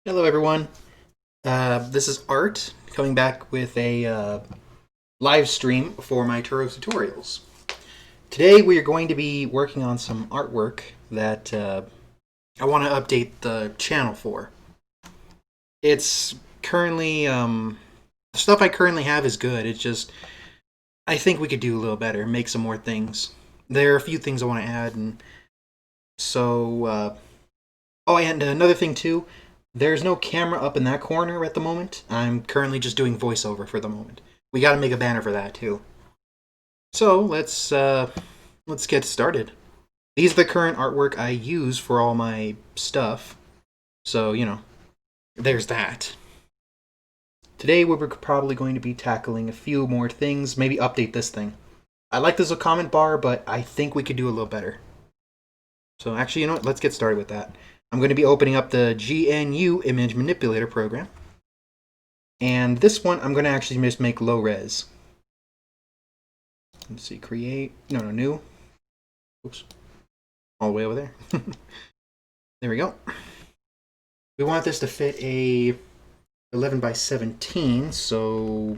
Hello, everyone. This is Art coming back with a live stream for my Turos Tutorials. Today, we are going to be working on some artwork that I want to update the channel for. It's currently the stuff I currently have is good. It's just I think we could do a little better, make some more things. There are a few things I want to add, and so oh, and another thing too. There's no camera up in that corner at the moment. I'm currently just doing voiceover for the moment. We got to make a banner for that too. So let's get started. These are the current artwork I use for all my stuff. So there's that. Today we're probably going to be tackling a few more things. Maybe update this thing. I like this a comment bar, but I think we could do a little better. So actually, you know what? Let's get started with that. I'm going to be opening up the GNU image manipulator program. And this one, I'm going to actually just make low res. Let's see, create, no, new. Oops, all the way over there. There we go. We want this to fit a 11 by 17, so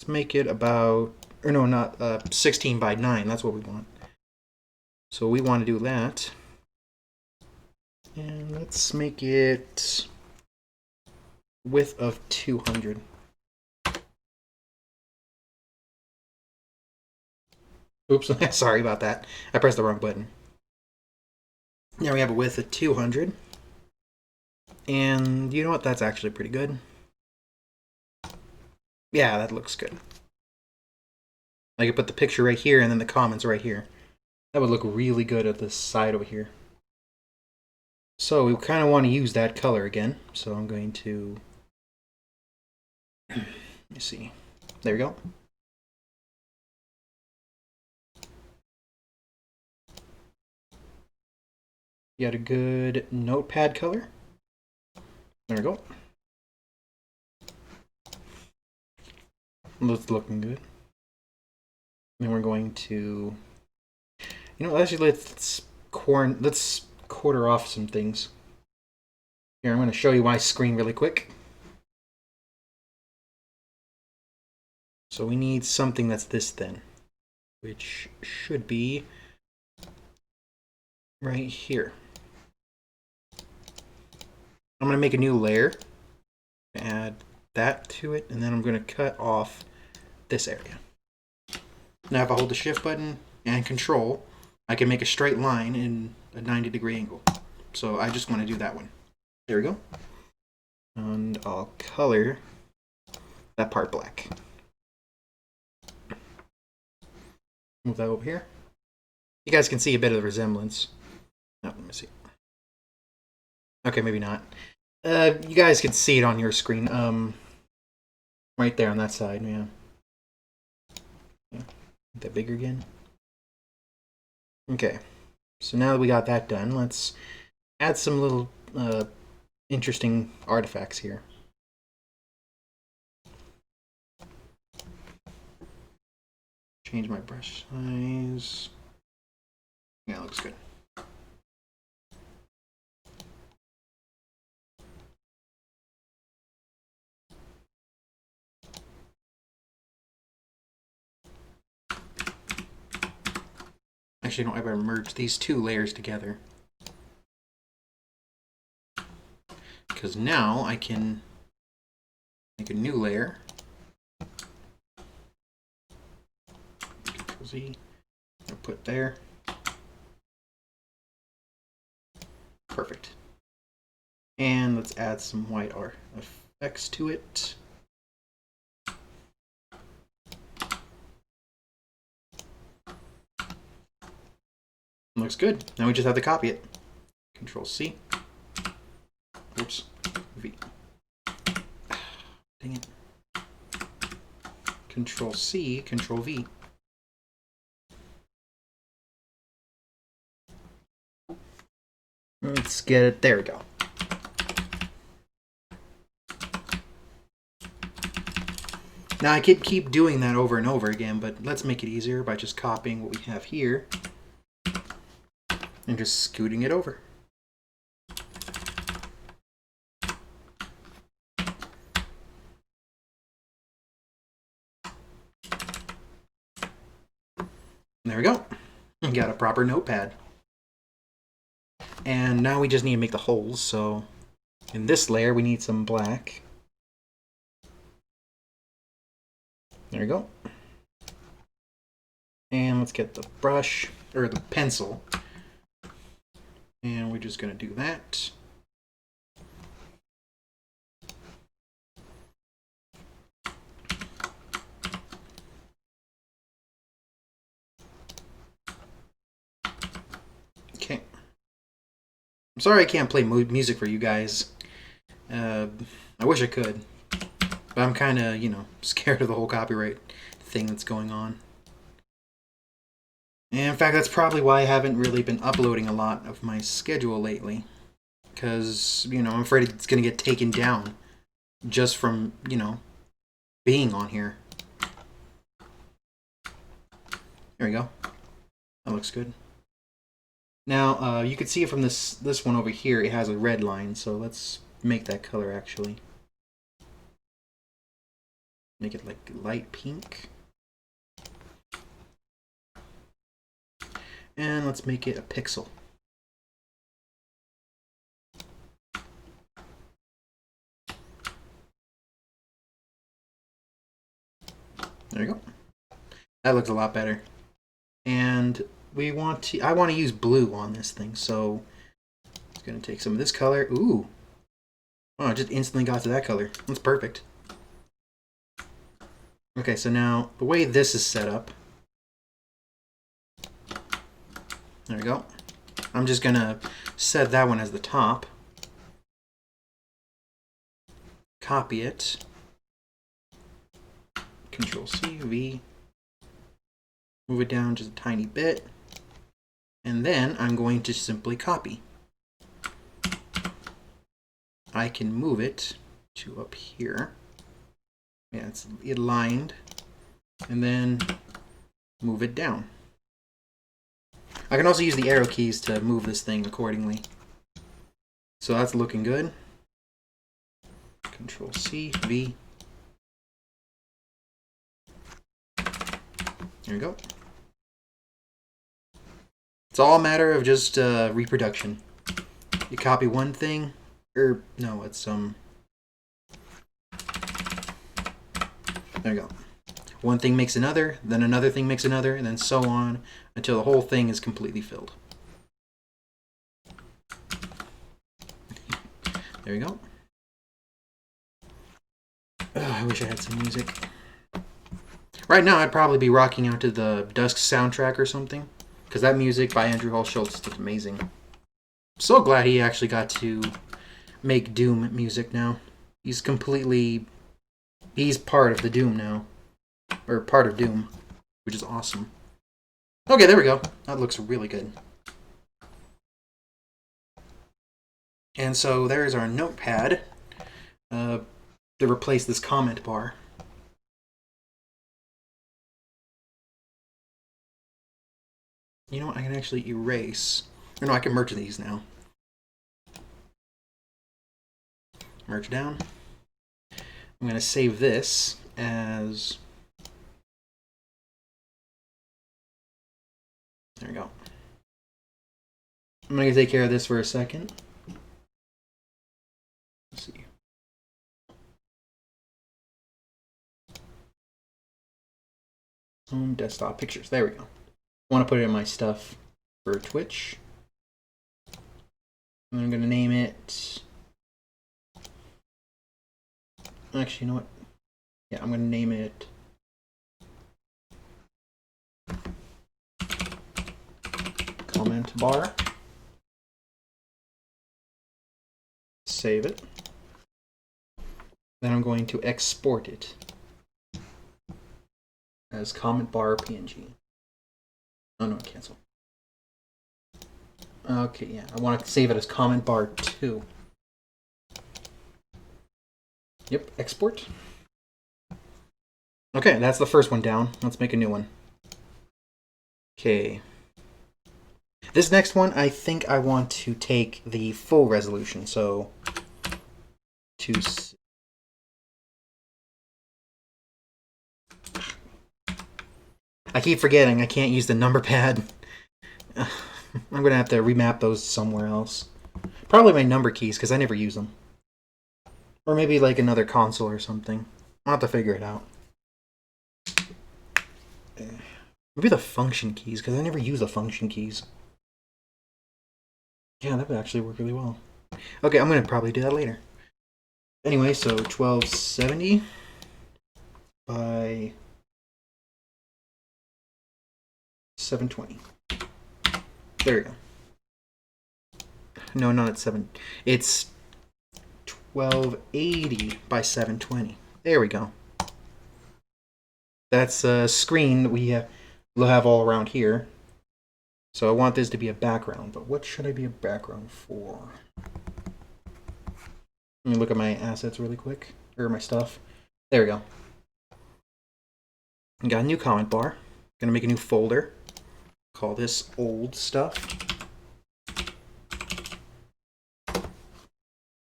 let's make it about, or no, not 16 by 9, that's what we want. So we want to do that. And let's make it width of 200. Oops, sorry about that. I pressed the wrong button. Now we have a width of 200. And you know what? That's actually pretty good. Yeah, that looks good. I could put the picture right here and then the comments right here. That would look really good at this side over here. So we kind of want to use that color again. So I'm going to, let me see. There we go. You got a good notepad color. There we go. That's looking good. Then we're going to, actually let's quarter off some things. Here, I'm going to show you my screen really quick. So we need something that's this thin, which should be right here. I'm going to make a new layer, add that to it, and then I'm going to cut off this area. Now if I hold the shift button and control, I can make a straight line in a 90-degree angle. So I just want to do that one. There we go. And I'll color that part black. Move that over here. You guys can see a bit of the resemblance. No, let me see. Okay, maybe not. You guys can see it on your screen. Right there on that side, yeah. Make that bigger again. Okay, so now that we got that done, let's add some little interesting artifacts here. Change my brush size. Yeah, looks good. Actually, no, I better merge these two layers together. Because now I can make a new layer. Control Z. I'll put there. Perfect. And let's add some white art effects to it. Looks good. Now we just have to copy it. Control C. Oops. V. Dang it. Control C, Control V. Let's get it. There we go. Now I could keep doing that over and over again, but let's make it easier by just copying what we have here and just scooting it over. There we go. We got a proper notepad. And now we just need to make the holes, so in this layer we need some black. There we go. And let's get the brush, or the pencil. And we're just going to do that. Okay. I'm sorry I can't play music for you guys. I wish I could. But I'm kind of, you know, scared of the whole copyright thing that's going on. And in fact, that's probably why I haven't really been uploading a lot of my schedule lately. Because, you know, I'm afraid it's going to get taken down just from, you know, being on here. There we go. That looks good. Now, you can see it from this one over here. It has a red line, so let's make that color actually. Make it like light pink. And let's make it a pixel. There you go. That looks a lot better. And I want to use blue on this thing, so it's going to take some of this color. Ooh. Oh, I just instantly got to that color. That's perfect. Okay, so now the way this is set up. There we go. I'm just going to set that one as the top. Copy it. Control C, V. Move it down just a tiny bit. And then I'm going to simply copy. I can move it to up here. Yeah, it's aligned. And then move it down. I can also use the arrow keys to move this thing accordingly. So that's looking good. Control C, V. There we go. It's all a matter of just reproduction. You copy one thing, or no, it's there we go. One thing makes another, then another thing makes another, and then so on until the whole thing is completely filled. There you go. I wish I had some music. Right now, I'd probably be rocking out to the Dusk soundtrack or something, because that music by Andrew Hall Schultz is amazing. I'm so glad he actually got to make Doom music now. He's part of the Doom now. Or part of Doom, which is awesome. Okay, there we go. That looks really good. And so there's our notepad to replace this comment bar. You know what? I can actually erase. Or no, I can merge these now. Merge down. I'm going to save this as... There we go. I'm going to take care of this for a second. Let's see. Home desktop pictures. There we go. I want to put it in my stuff for Twitch. And I'm going to name it... Actually, you know what? Yeah, I'm going to name it... Comment bar. Save it. Then I'm going to export it as comment bar PNG. Oh no, cancel. Okay, yeah, I want to save it as comment bar 2. Yep, export. Okay, that's the first one down. Let's make a new one. Okay. This next one, I think I want to take the full resolution, so I keep forgetting I can't use the number pad. I'm gonna have to remap those somewhere else. Probably my number keys, because I never use them. Or maybe like another console or something. I'll have to figure it out. Maybe the function keys, because I never use the function keys. Yeah, that would actually work really well. Okay, I'm gonna probably do that later. Anyway, so 1270 by 720. There we go. No, not at 7. It's 1280 by 720. There we go. That's a screen that we'll have all around here. So I want this to be a background, but what should I be a background for? Let me look at my assets really quick, or my stuff. There we go. Got a new comment bar. Gonna make a new folder. Call this old stuff.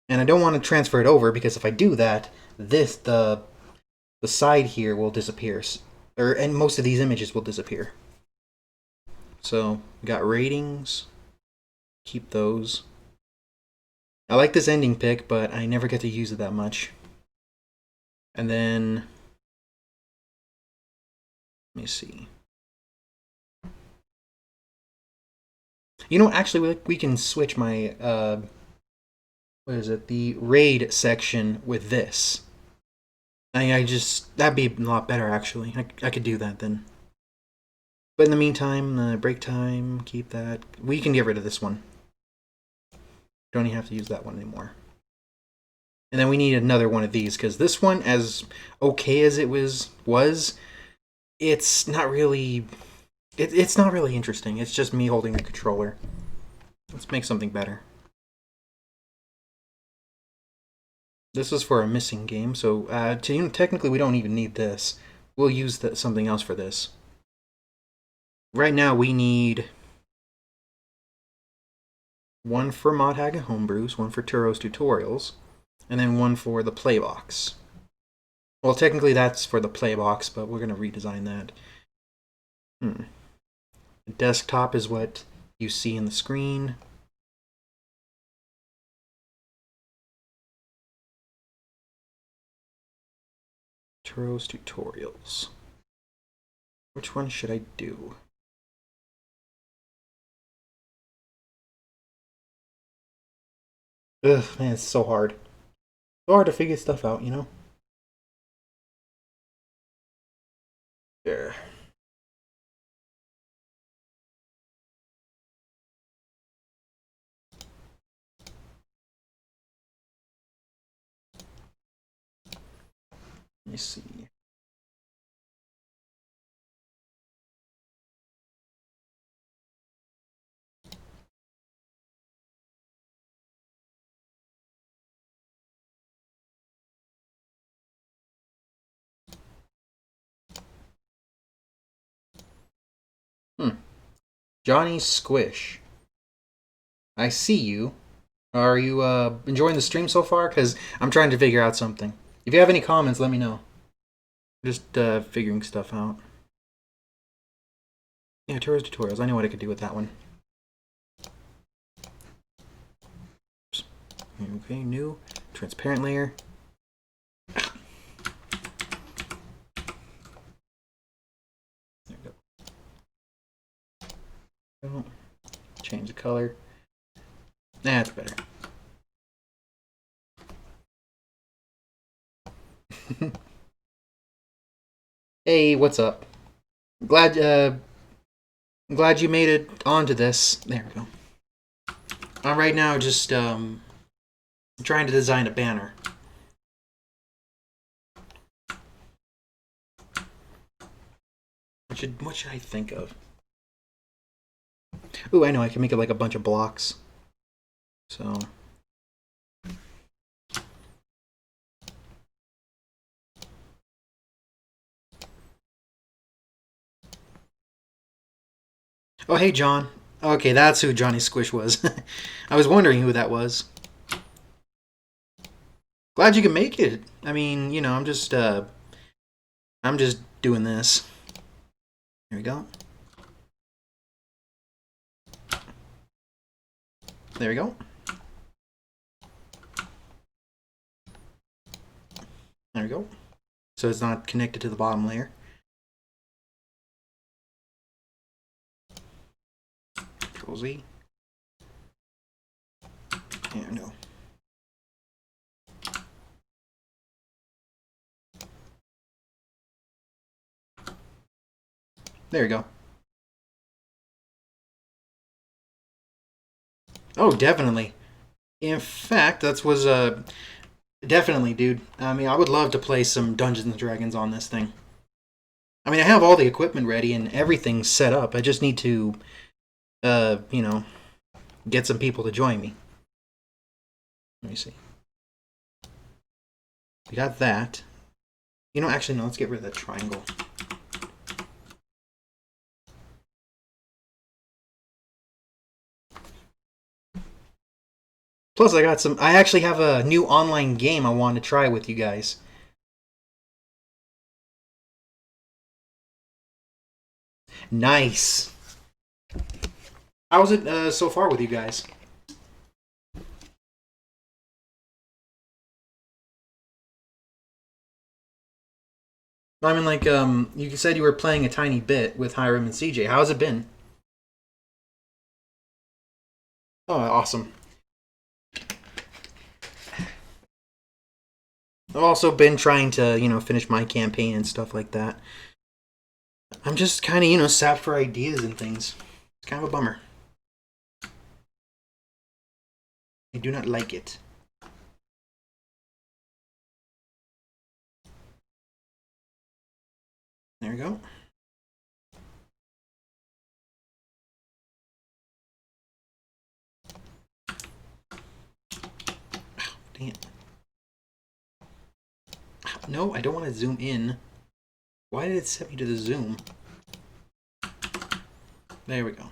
And I don't want to transfer it over, because if I do that, the side here will disappear, and most of these images will disappear. So we got ratings. Keep those. I like this ending pick, but I never get to use it that much. And then, let me see. You know, actually, we can switch my, what is it, the raid section with this. That'd be a lot better, actually. I could do that then. But in the meantime, break time, keep that. We can get rid of this one. Don't even have to use that one anymore. And then we need another one of these, because this one, as okay as it was, it's not really... It's not really interesting. It's just me holding the controller. Let's make something better. This is for a missing game, so technically we don't even need this. We'll use something else for this. Right now we need one for Mod Hack and Homebrews, one for Turos Tutorials, and then one for the Playbox. Well, technically that's for the Playbox, but we're going to redesign that. The desktop is what you see in the screen. Turos Tutorials. Which one should I do? Ugh, man, it's so hard. So hard to figure stuff out, you know? There. Let me see. Johnny Squish. I see you. Are you enjoying the stream so far? Because I'm trying to figure out something. If you have any comments, let me know. Just figuring stuff out. Yeah, Turos Tutorials. I know what I could do with that one. Oops. Okay, new. Transparent layer. There we go. Change the color. That's better. Hey, what's up? Glad you made it onto this. There we go. I'm right now just trying to design a banner. What should I think of? Ooh, I know, I can make it like a bunch of blocks. So oh, hey, John. Okay, that's who Johnny Squish was. I was wondering who that was. Glad you can make it. I mean, you know, I'm just doing this. There we go. There we go. There we go. So it's not connected to the bottom layer. Control Z. Yeah, no. There you go. Oh, definitely. In fact, that was definitely, dude. I mean, I would love to play some Dungeons and Dragons on this thing. I mean, I have all the equipment ready and everything set up. I just need to, you know, get some people to join me. Let me see. We got that. You know, actually, no, let's get rid of that triangle. Plus, I actually have a new online game I want to try with you guys. Nice. How was it so far with you guys? I mean, like, you said you were playing a tiny bit with Hiram and CJ. How's it been? Oh, awesome. I've also been trying to, you know, finish my campaign and stuff like that. I'm just kind of, you know, sapped for ideas and things. It's kind of a bummer. I do not like it. There we go. Oh, dang it. No, I don't want to zoom in. Why did it set me to the zoom? There we go.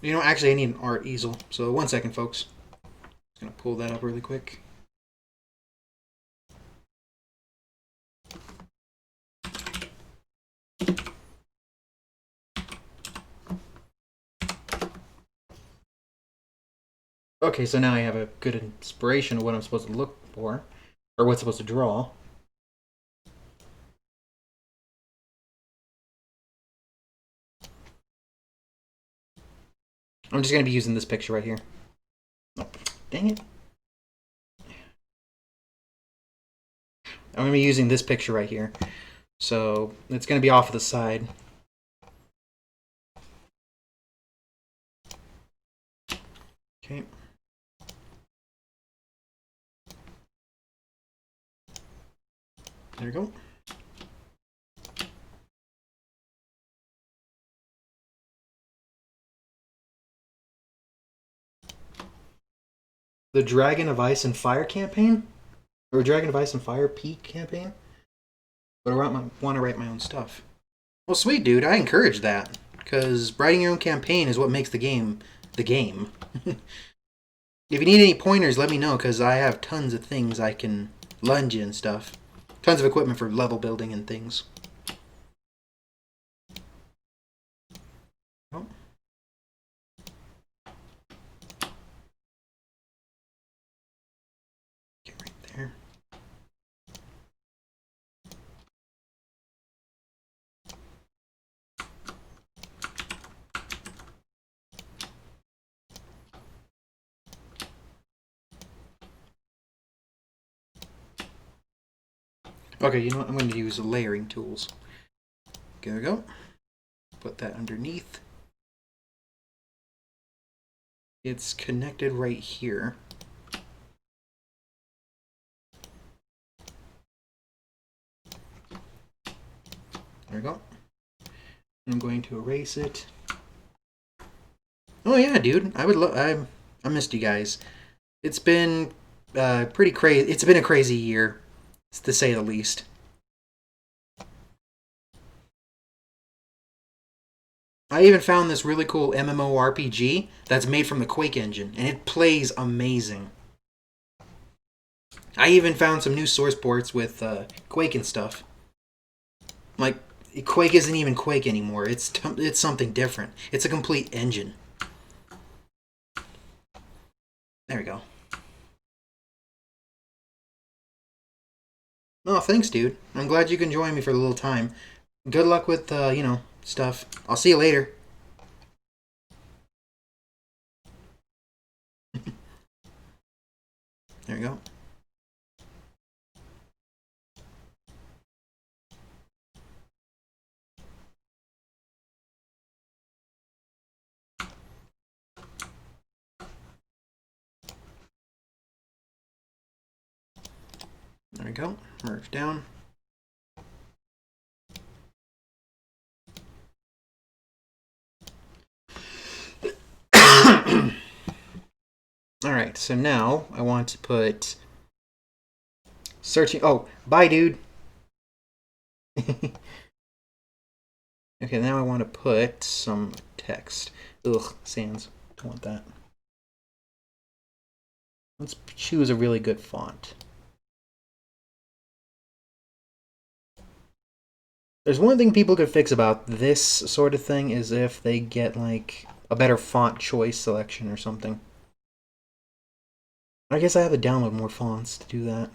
You know, actually, I need an art easel. So, 1 second, folks. Just gonna pull that up really quick. Okay, so now I have a good inspiration of what I'm supposed to look for, or what's supposed to draw. I'm just going to be using this picture right here. Oh, dang it. I'm going to be using this picture right here. So it's going to be off to the side. Okay. There we go. The Dragon of Ice and Fire campaign? Or Dragon of Ice and Fire Peak campaign? But I want to write my own stuff. Well, sweet, dude. I encourage that. Because writing your own campaign is what makes the game the game. If you need any pointers, let me know, because I have tons of things I can lend you and stuff. Tons of equipment for level building and things. Oh. Get right there. Okay, you know what? I'm going to use layering tools. There we go. Put that underneath. It's connected right here. There we go. I'm going to erase it. Oh yeah, dude. I missed you guys. It's been pretty crazy. It's been a crazy year, to say the least. I even found this really cool MMORPG that's made from the Quake engine, and it plays amazing. I even found some new source ports with Quake and stuff. Like, Quake isn't even Quake anymore. It's something different. It's a complete engine. There we go. Oh, thanks, dude. I'm glad you can join me for a little time. Good luck with, stuff. I'll see you later. There you go. There we go. Merge down. Alright, so now I want to put searching. Oh, bye, dude. Okay, now I want to put some text. Ugh, sans. Don't want that. Let's choose a really good font. There's one thing people could fix about this sort of thing is if they get, like, a better font choice selection or something. I guess I have to download more fonts to do that.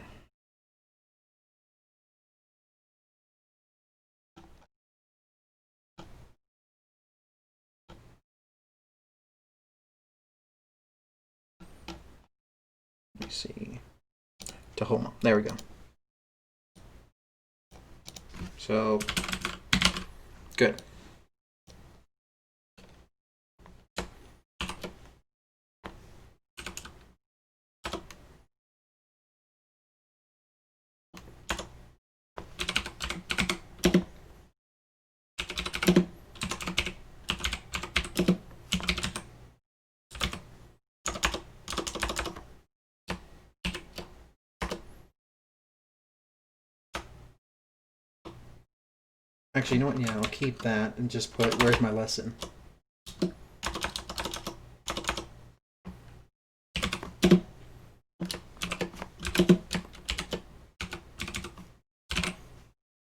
Let me see. Tahoma. There we go. So, good. Actually, you know what? Yeah, I'll keep that and just put, where's my lesson? That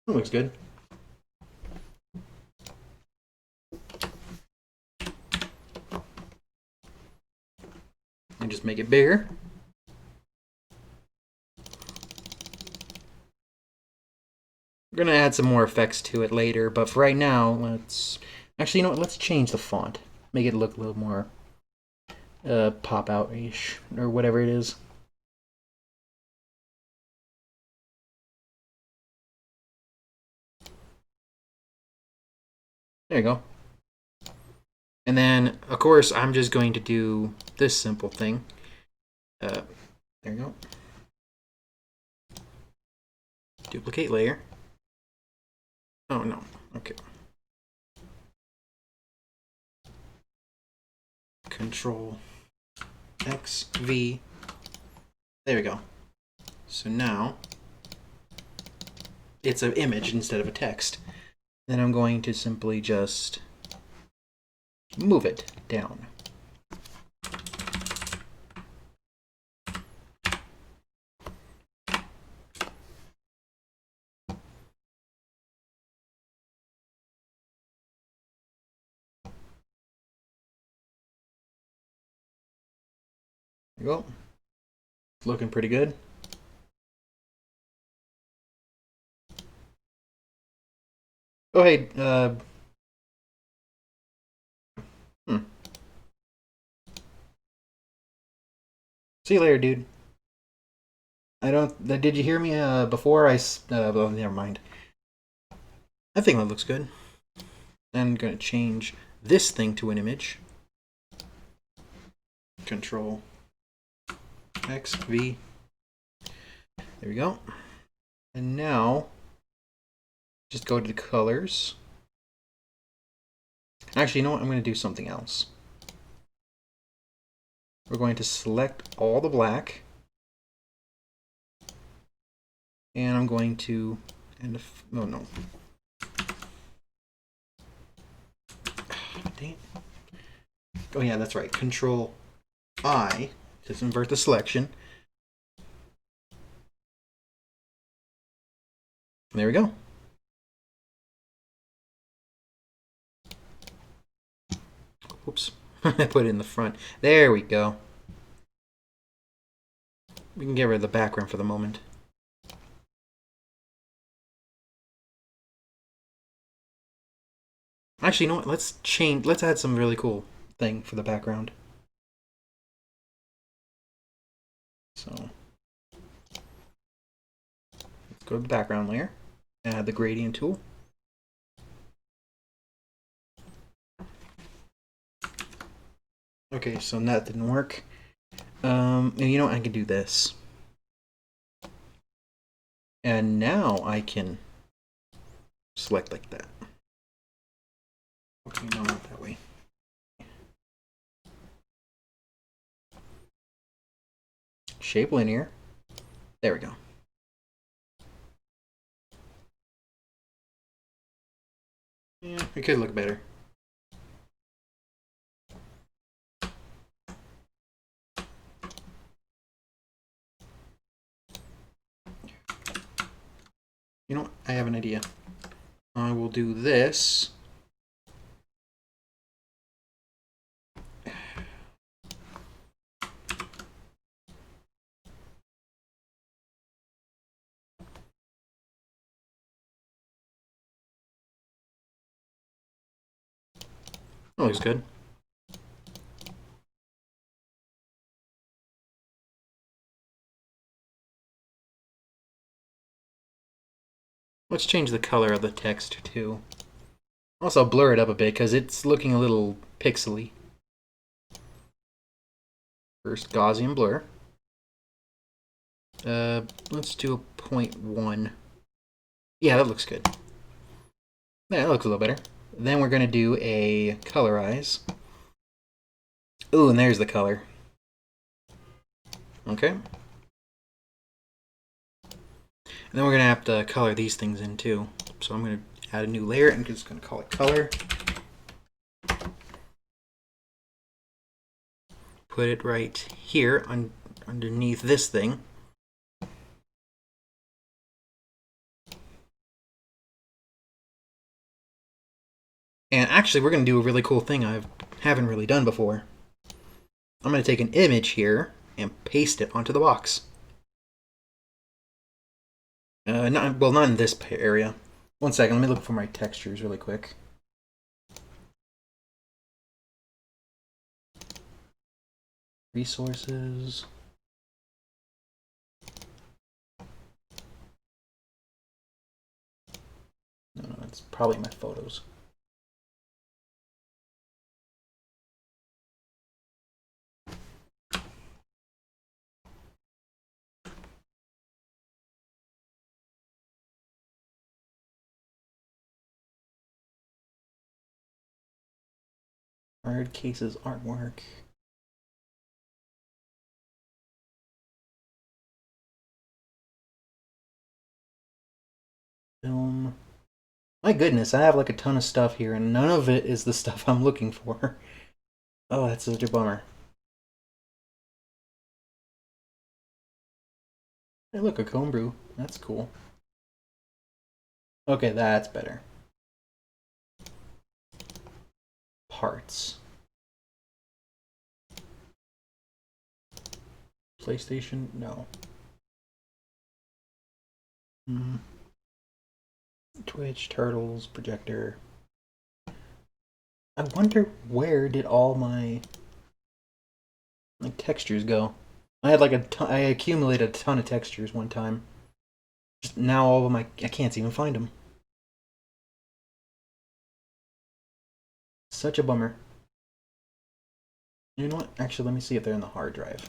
looks good. And just make it bigger. We're going to add some more effects to it later, but for right now, let's... Actually, you know what? Let's change the font. Make it look a little more pop-out-ish, or whatever it is. There you go. And then, of course, I'm just going to do this simple thing. There you go. Duplicate layer. Oh, no. Okay. Control X, V. There we go. So now, it's an image instead of a text. Then I'm going to simply just move it down. There you go. Looking pretty good. Oh, hey, See you later, dude. I don't... Did you hear me before I... well, never mind. I think that looks good. I'm going to change this thing to an image. Control X, V. There we go. And now, just go to the colors. Actually, you know what? I'm going to do something else. We're going to select all the black. And I'm going to... Oh, no. Dang it. Oh, yeah, that's right. Control I to invert the selection. There we go. Oops. I put it in the front. There we go. We can get rid of the background for the moment. Actually, you know what? Let's add some really cool thing for the background. So let's go to the background layer. Add the gradient tool. Okay, so that didn't work. And you know what? I can do this. And now I can select like that. Okay, no, not that way. Shape linear. There we go. Yeah, it could look better. You know what? I have an idea. I will do this. That looks good. Let's change the color of the text too. Also blur it up a bit because it's looking a little pixely. First Gaussian blur. Let's do a 0.1. Yeah, that looks good. Yeah, that looks a little better. Then we're going to do a colorize. Ooh, and there's the color. Okay. And then we're going to have to color these things in too. So I'm going to add a new layer and I'm just going to call it color. Put it right here underneath this thing. And actually, we're going to do a really cool thing I haven't really done before. I'm going to take an image here and paste it onto the box. Not in this area. One second, let me look for my textures really quick. Resources. No, it's probably my photos. Hard cases artwork. Film. My goodness, I have like a ton of stuff here, and none of it is the stuff I'm looking for. Oh, that's such a bummer. Hey, look, a comb brew. That's cool. Okay, that's better. Parts. PlayStation? No. Twitch, Turtles, projector. I wonder where did all my textures go? I had like I accumulated a ton of textures one time. Just now all of them, I can't even find them. Such a bummer. You know what? Actually, let me see if they're in the hard drive.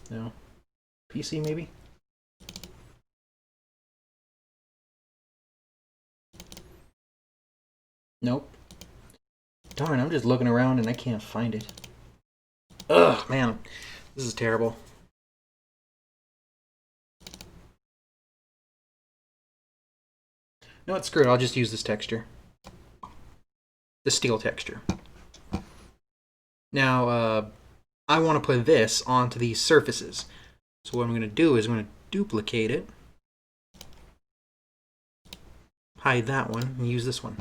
No. PC maybe? Nope. Darn, I'm just looking around and I can't find it. Ugh, man. This is terrible. No, it's screwed. I'll just use this texture. The steel texture. Now, I want to put this onto these surfaces. So what I'm going to do is I'm going to duplicate it, hide that one, and use this one.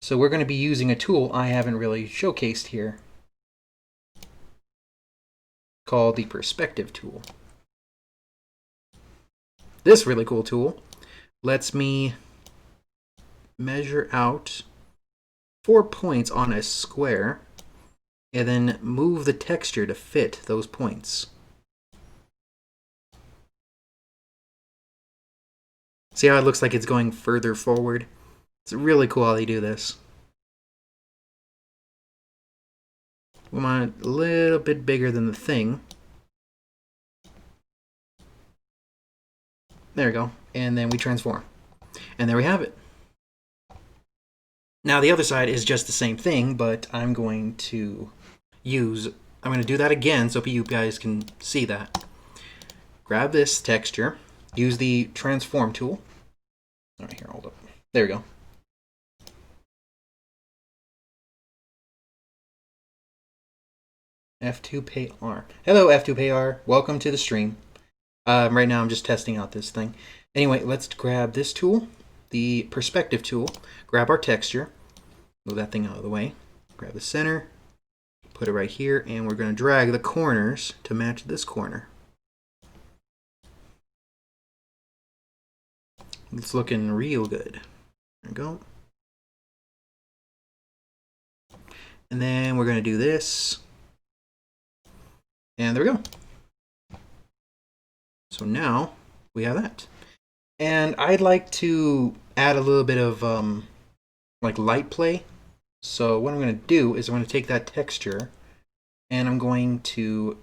So we're going to be using a tool I haven't really showcased here, called the perspective tool. This really cool tool lets me measure out 4 points on a square and then move the texture to fit those points. See how it looks like it's going further forward? It's really cool how they do this. We want it a little bit bigger than the thing. There we go. And then we transform. And there we have it. Now the other side is just the same thing, but I'm going to do that again so you guys can see that. Grab this texture, use the transform tool. All right, here, hold up. There we go. F2PayR. Hello, F2PayR. Welcome to the stream. Right now I'm just testing out this thing. Anyway, let's grab this tool, the perspective tool, grab our texture, move that thing out of the way, grab the center, put it right here, and we're going to drag the corners to match this corner. It's looking real good. There we go. And then we're going to do this. And there we go. So now we have that. And I'd like to add a little bit of like light play. So what I'm going to do is I'm going to take that texture and I'm going to,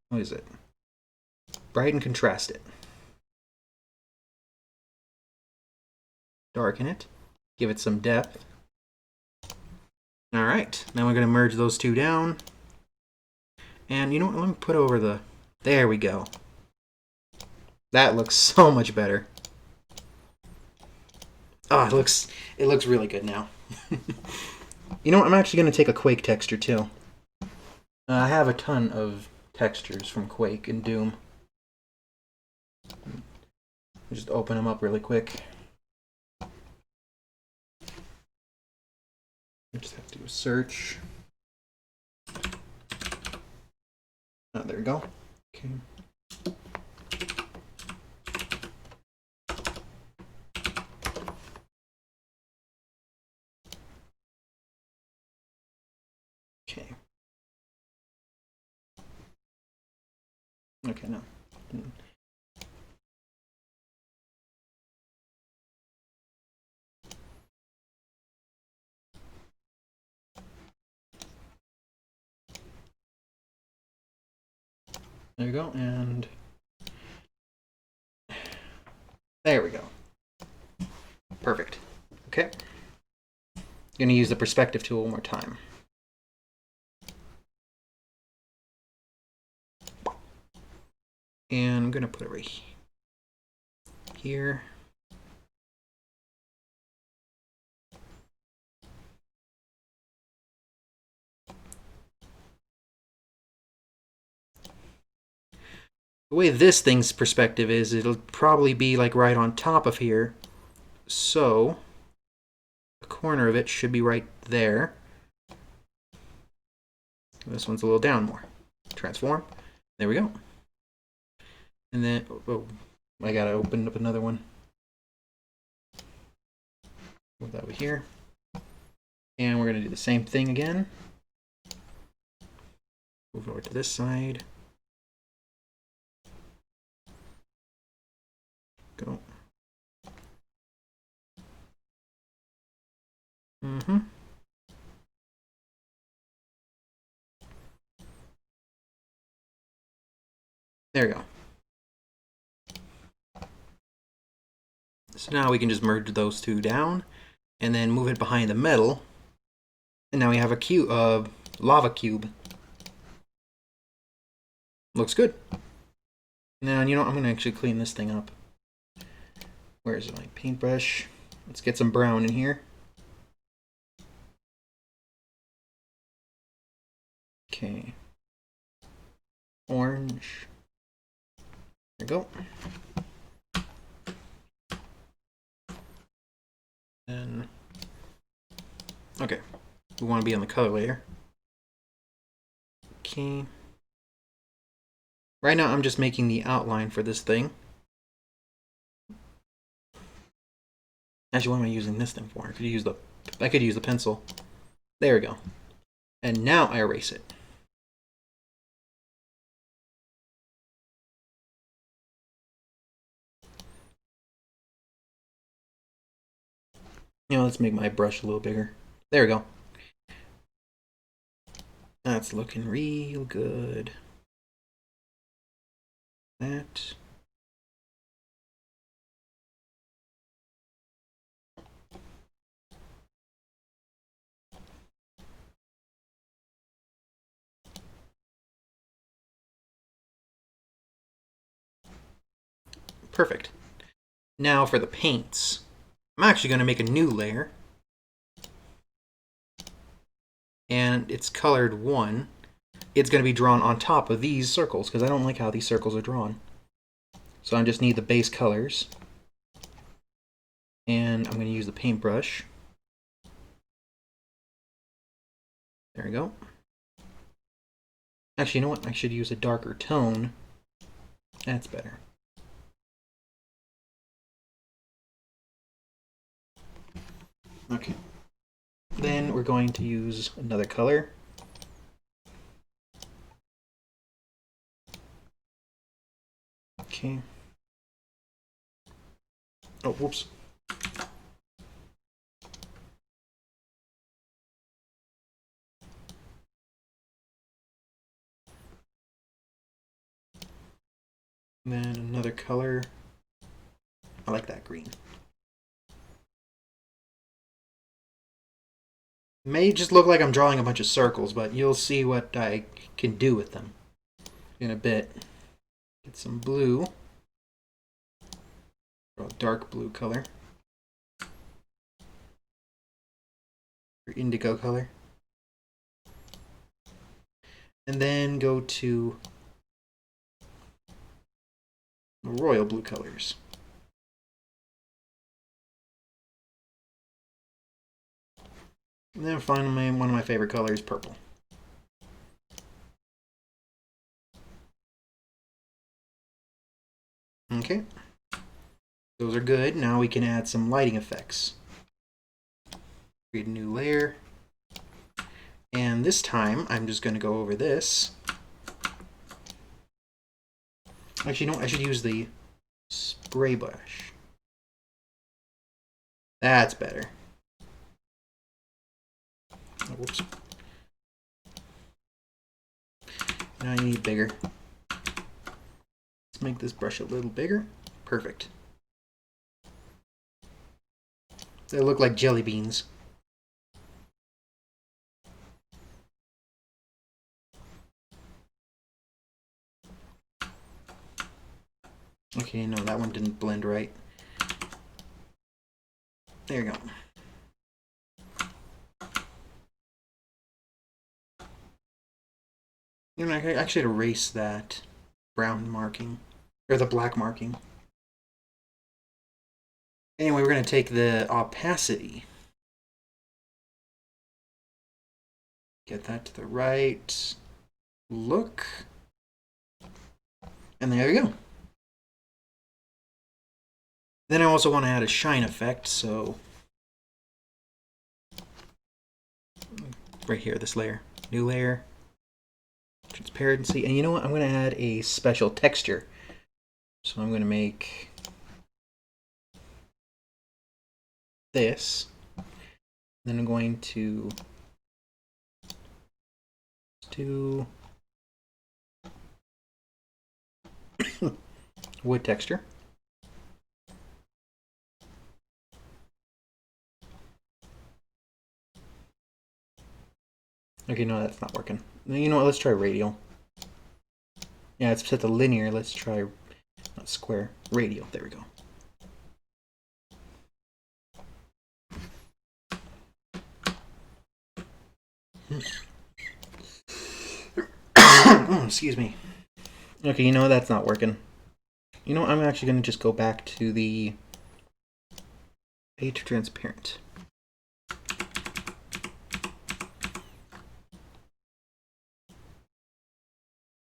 what is it? Brighten contrast it. Darken it. Give it some depth. All right, now we're going to merge those two down. And you know what, let me put over the, there we go. That looks so much better. Oh, it looks really good now. You know what, I'm actually going to take a Quake texture too. I have a ton of textures from Quake and Doom. Just open them up really quick. I just have to do a search. Oh, there we go. Okay. Okay. Okay, no. There you go, and there we go. Perfect. Okay. I'm going to use the perspective tool one more time. And I'm going to put it right here. The way this thing's perspective is, it'll probably be like right on top of here. So the corner of it should be right there. This one's a little down more. Transform. There we go. And then, oh, I gotta open up another one. Move that over here. And we're gonna do the same thing again. Move over to this side. Go. Mm-hmm. There we go. So now we can just merge those two down and then move it behind the metal. And now we have a lava cube. Looks good. Now, you know what? I'm going to actually clean this thing up. Where is my paintbrush? Let's get some brown in here. Okay. Orange. There we go. Then, okay, we want to be on the color layer. Okay. Right now I'm just making the outline for this thing. Actually, what am I using this thing for? I could use the pencil. There we go. And now I erase it. Let's make my brush a little bigger. There we go. That's looking real good. That. Perfect. Now for the paints. I'm actually going to make a new layer. And it's colored 1. It's going to be drawn on top of these circles because I don't like how these circles are drawn. So I just need the base colors. And I'm going to use the paintbrush. There we go. Actually, you know what? I should use a darker tone. That's better. Okay. Then we're going to use another color. Okay. Oh, whoops. And then another color. I like that green. It may just look like I'm drawing a bunch of circles, but you'll see what I can do with them in a bit. Get some blue. Draw a dark blue color. Or indigo color. And then go to royal blue colors. And then finally, one of my favorite colors, purple. Okay. Those are good. Now we can add some lighting effects. Create a new layer. And this time, I'm just going to go over this. Actually, no, I should use the spray brush. That's better. Oh, whoops. Now I need bigger. Let's make this brush a little bigger. Perfect. They look like jelly beans. Okay, no, that one didn't blend right. There you go. You know, I actually erase that brown marking, or the black marking. Anyway, we're going to take the opacity. Get that to the right. Look. And there you go. Then I also want to add a shine effect, so right here, this layer. New layer. Transparency. And you know what? I'm going to add a special texture. So I'm going to make this. Then I'm going to do wood texture. Okay, no, that's not working. You know what? Let's try radial. Yeah, it's set to linear. Let's try not square. Radial. There we go. Excuse me. Okay, you know that's not working. You know, I'm actually going to just go back to the page transparent.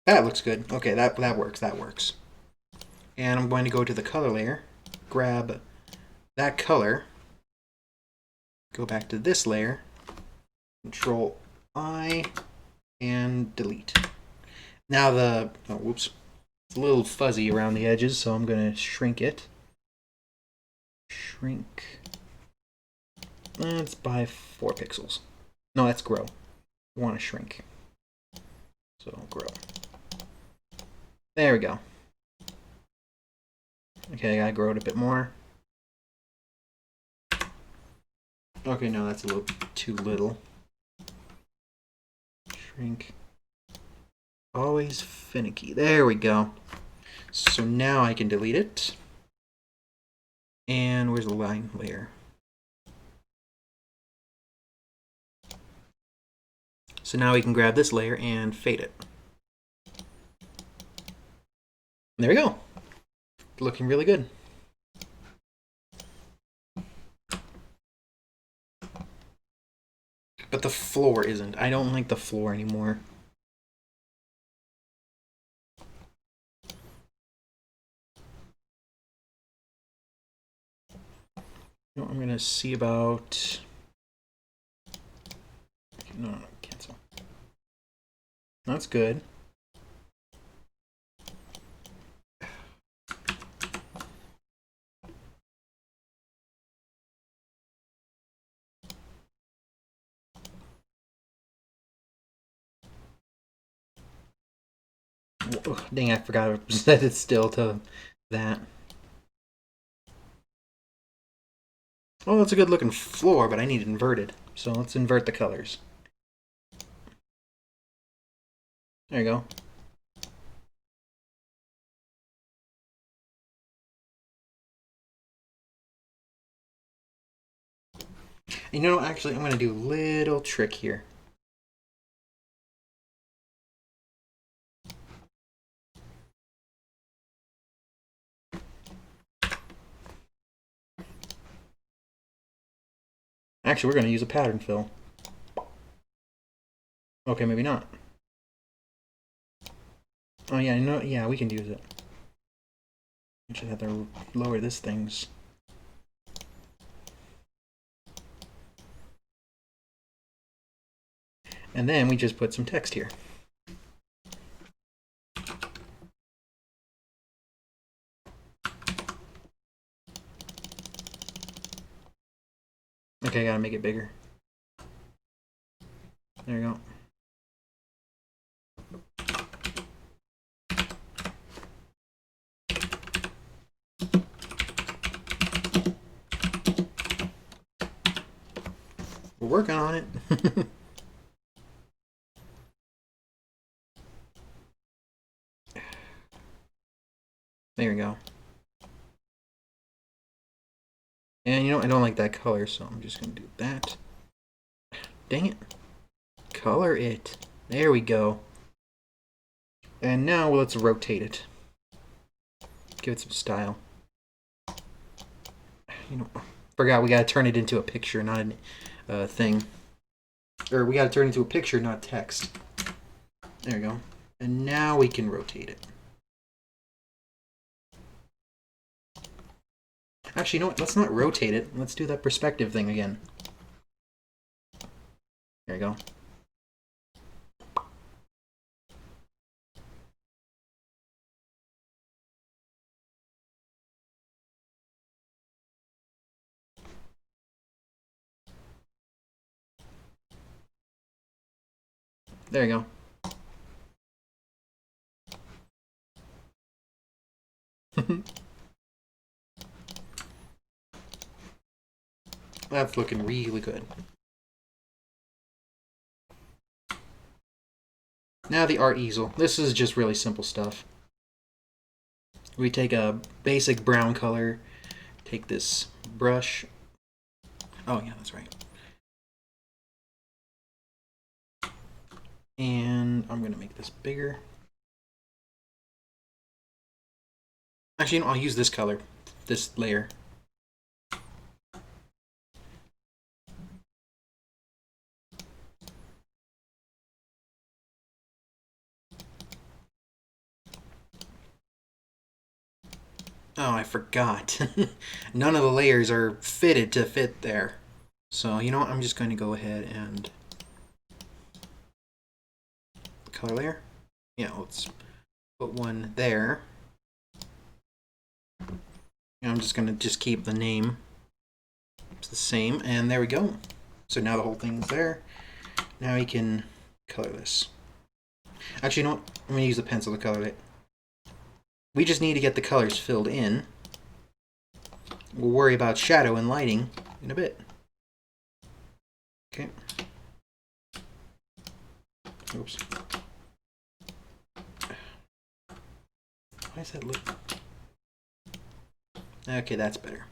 That looks good. Okay, that works. That works. And I'm going to go to the color layer, grab that color, go back to this layer, Control I, and delete. Now whoops, it's a little fuzzy around the edges, so I'm going to shrink it. Shrink. That's by 4 pixels. No, that's grow. We want to shrink. So grow. There we go. Okay, I gotta grow it a bit more. Okay, no, that's a little too little. Shrink. Always finicky. There we go. So now I can delete it. And where's the line layer? So now we can grab this layer and fade it. There we go. Looking really good. But the floor isn't. I don't like the floor anymore. You know, I'm going to see about... No, cancel. That's good. Oh, dang, I forgot to set it still to that. Oh, it's a good looking floor, but I need it inverted. So let's invert the colors. There you go. You know, actually, I'm going to do a little trick here. Actually, we're going to use a pattern fill. Okay, maybe not. Oh yeah, yeah, we can use it. I should have to lower this things. And then we just put some text here. Okay, I gotta make it bigger. There you go. We're working on it. There we go. And you know, I don't like that color, so I'm just gonna do that. Dang it. Color it. There we go. And now let's rotate it. Give it some style. You know, forgot we gotta turn it into a picture, not a thing. Or we gotta turn it into a picture, not text. There we go. And now we can rotate it. Actually, you know what? Let's not rotate it. Let's do that perspective thing again. There you go. There you go. That's looking really good. Now the art easel. This is just really simple stuff. We take a basic brown color, take this brush. Oh yeah, that's right. And I'm gonna make this bigger. Actually, no, I'll use this color, this layer. Oh, I forgot. None of the layers are fitted to fit there. So, you know what? I'm just going to go ahead and color layer. Yeah, let's put one there. And I'm just going to keep the name. It's the same, and there we go. So now the whole thing's there. Now we can color this. Actually, you know what? I'm going to use the pencil to color it. We just need to get the colors filled in. We'll worry about shadow and lighting in a bit. Okay. Oops. Why does that look... Okay, that's better.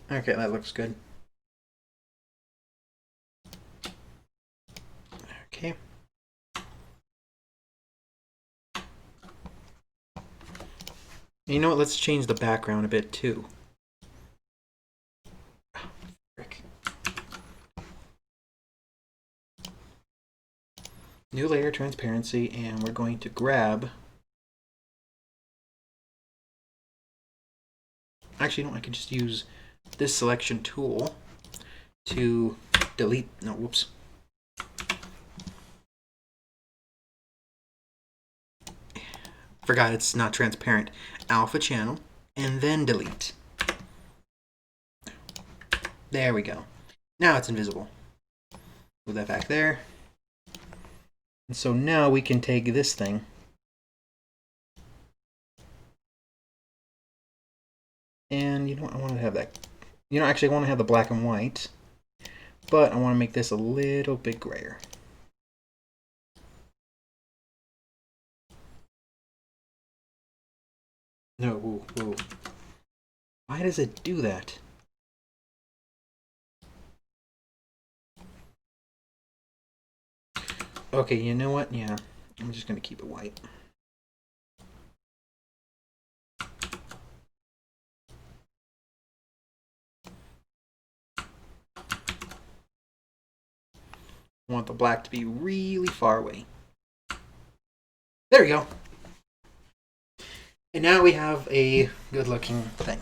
Okay, that looks good. Okay. You know what? Let's change the background a bit too. Oh, frick. New layer transparency, and we're going to grab... Actually, no, I can just use this selection tool to delete... No, whoops. Forgot it's not transparent. Alpha channel, and then delete. There we go. Now it's invisible. Move that back there. And so now we can take this thing and you know what? I want to have that. You know, actually, I want to have the black and white, but I want to make this a little bit grayer. No, whoa, whoa. Why does it do that? Okay, you know what? Yeah, I'm just going to keep it white. I want the black to be really far away. There we go. And now we have a good-looking thing.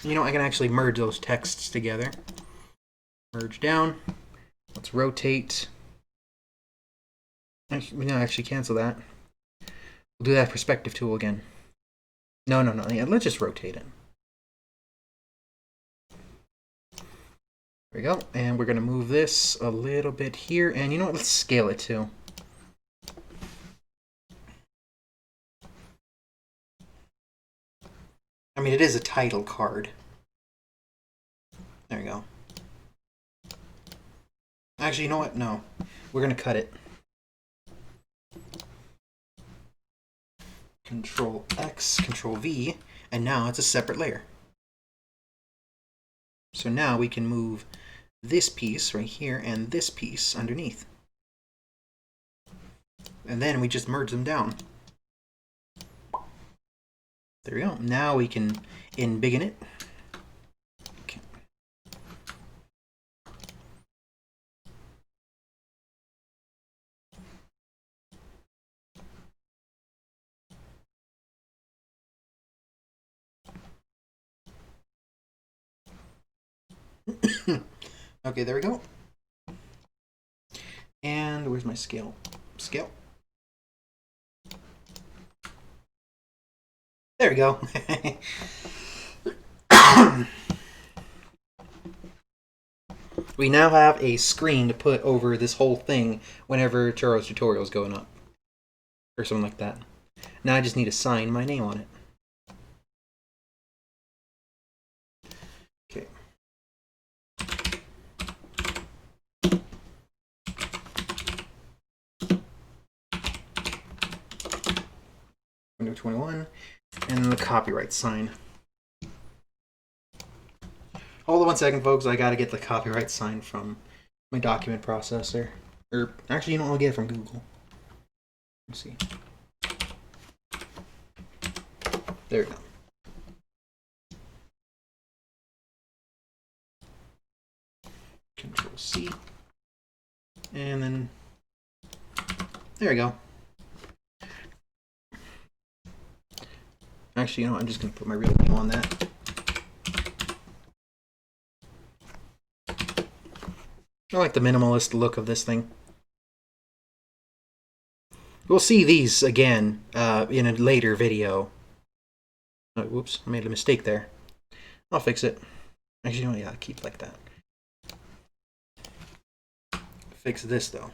You know, I can actually merge those texts together. Merge down. Let's rotate. No, actually cancel that. We'll do that perspective tool again. No. Yeah, let's just rotate it. There we go. And we're going to move this a little bit here. And you know what? Let's scale it too. I mean, it is a title card. There we go. Actually, you know what? No. We're going to cut it. Control X, Control V, and now it's a separate layer. So now we can move this piece right here and this piece underneath. And then we just merge them down. There we go. Now we can embiggen it. Okay. Okay, there we go. And where's my scale? Scale. There we go. We now have a screen to put over this whole thing whenever Turos Tutorials is going up. Or something like that. Now I just need to sign my name on it. Okay. I'm going to 2021, and then the copyright sign. Hold on 1 second, folks. I gotta get the copyright sign from my document processor. Or, actually, you know, I'll get it from Google. Let's see. There we go. Control C. And then, there we go. Actually, you know, I'm just going to put my real name on that. I like the minimalist look of this thing. We'll see these again in a later video. Oh, whoops, I made a mistake there. I'll fix it. Actually, you know, yeah, keep it like that. Fix this, though.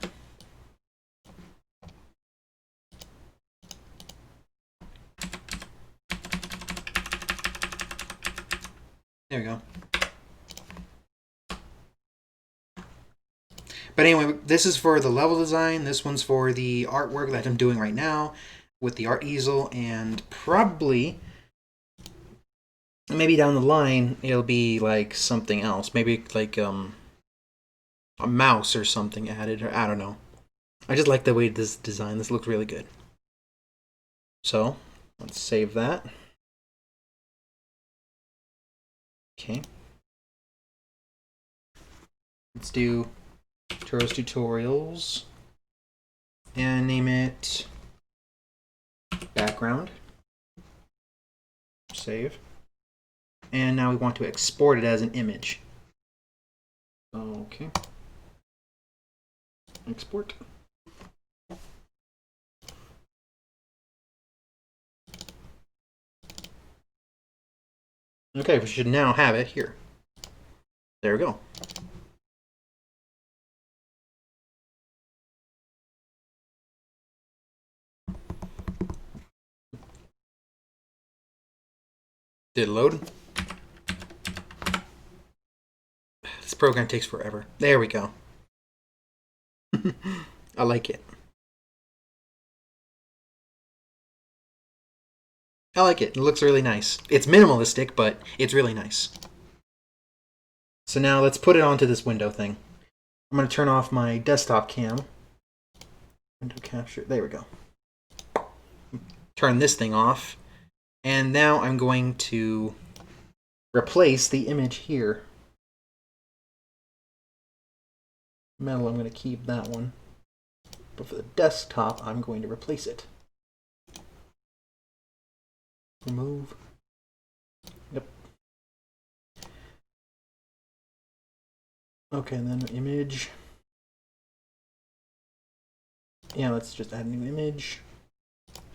There we go. But anyway, this is for the level design. This one's for the artwork that I'm doing right now with the art easel, and probably, maybe down the line, it'll be like something else. Maybe like a mouse or something added, or I don't know. I just like the way this design. This looks really good. So, let's save that. Okay. Let's do Turos Tutorials and name it background. Save. And now we want to export it as an image. Okay. Export. Okay, we should now have it here. There we go. Did it load? This program takes forever. There we go. I like it. I like it. It looks really nice. It's minimalistic, but it's really nice. So now let's put it onto this window thing. I'm going to turn off my desktop cam. Window capture. There we go. Turn this thing off. And now I'm going to replace the image here. Metal, I'm going to keep that one. But for the desktop, I'm going to replace it. Remove. Yep. Okay, and then image. Yeah, let's just add a new image.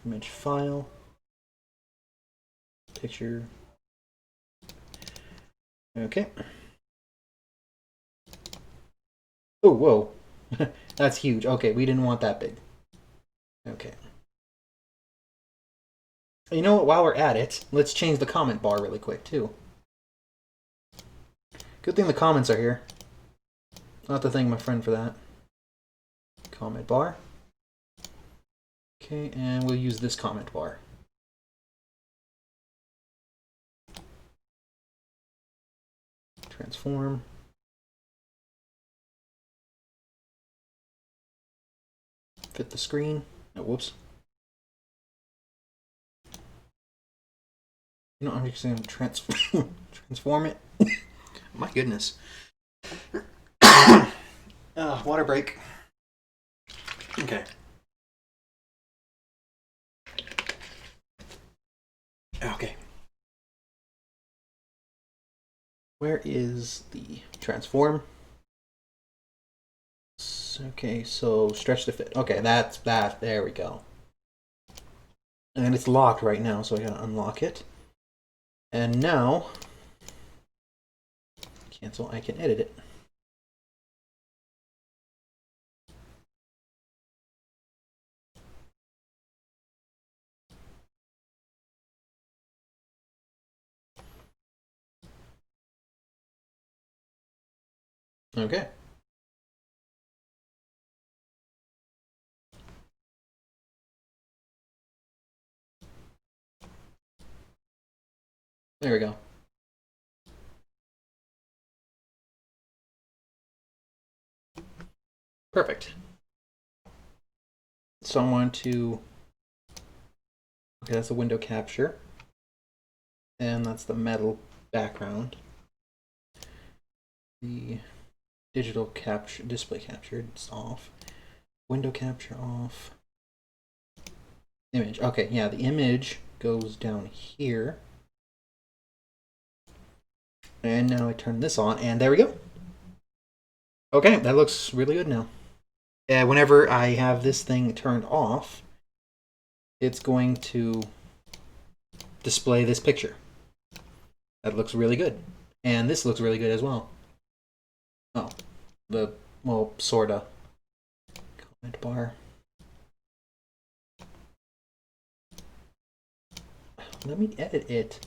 Image file. Picture. Okay. Oh, whoa. That's huge. Okay, we didn't want that big. Okay. You know what? While we're at it, let's change the comment bar really quick, too. Good thing the comments are here. I'll have to thank my friend for that. Comment bar. Okay, and we'll use this comment bar. Transform. Fit the screen. Oh, whoops. You know, I'm just going to transform it. My goodness. Water break. Okay. Okay. Where is the transform? Okay, so stretch to fit. Okay, that's that. There we go. And it's locked right now, so I gotta unlock it. And now, cancel, I can edit it. Okay. There we go. Perfect. So I want to, okay, that's the window capture. And that's the metal background. The digital capture, display capture, it's off. Window capture off. Image, okay, yeah, the image goes down here. And now I turn this on, and there we go. Okay, that looks really good now. Whenever I have this thing turned off, it's going to display this picture. That looks really good. And this looks really good as well. Oh, well, sorta. Comment bar. Let me edit it.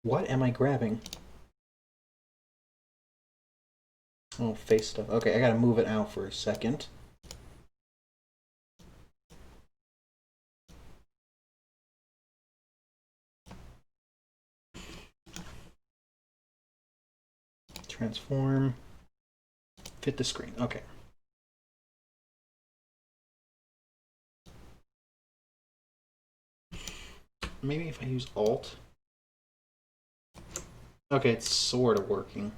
What am I grabbing? Oh, face stuff. Okay, I gotta move it out for a second. Transform. Fit the screen. Okay. Maybe if I use Alt. Okay, it's sort of working.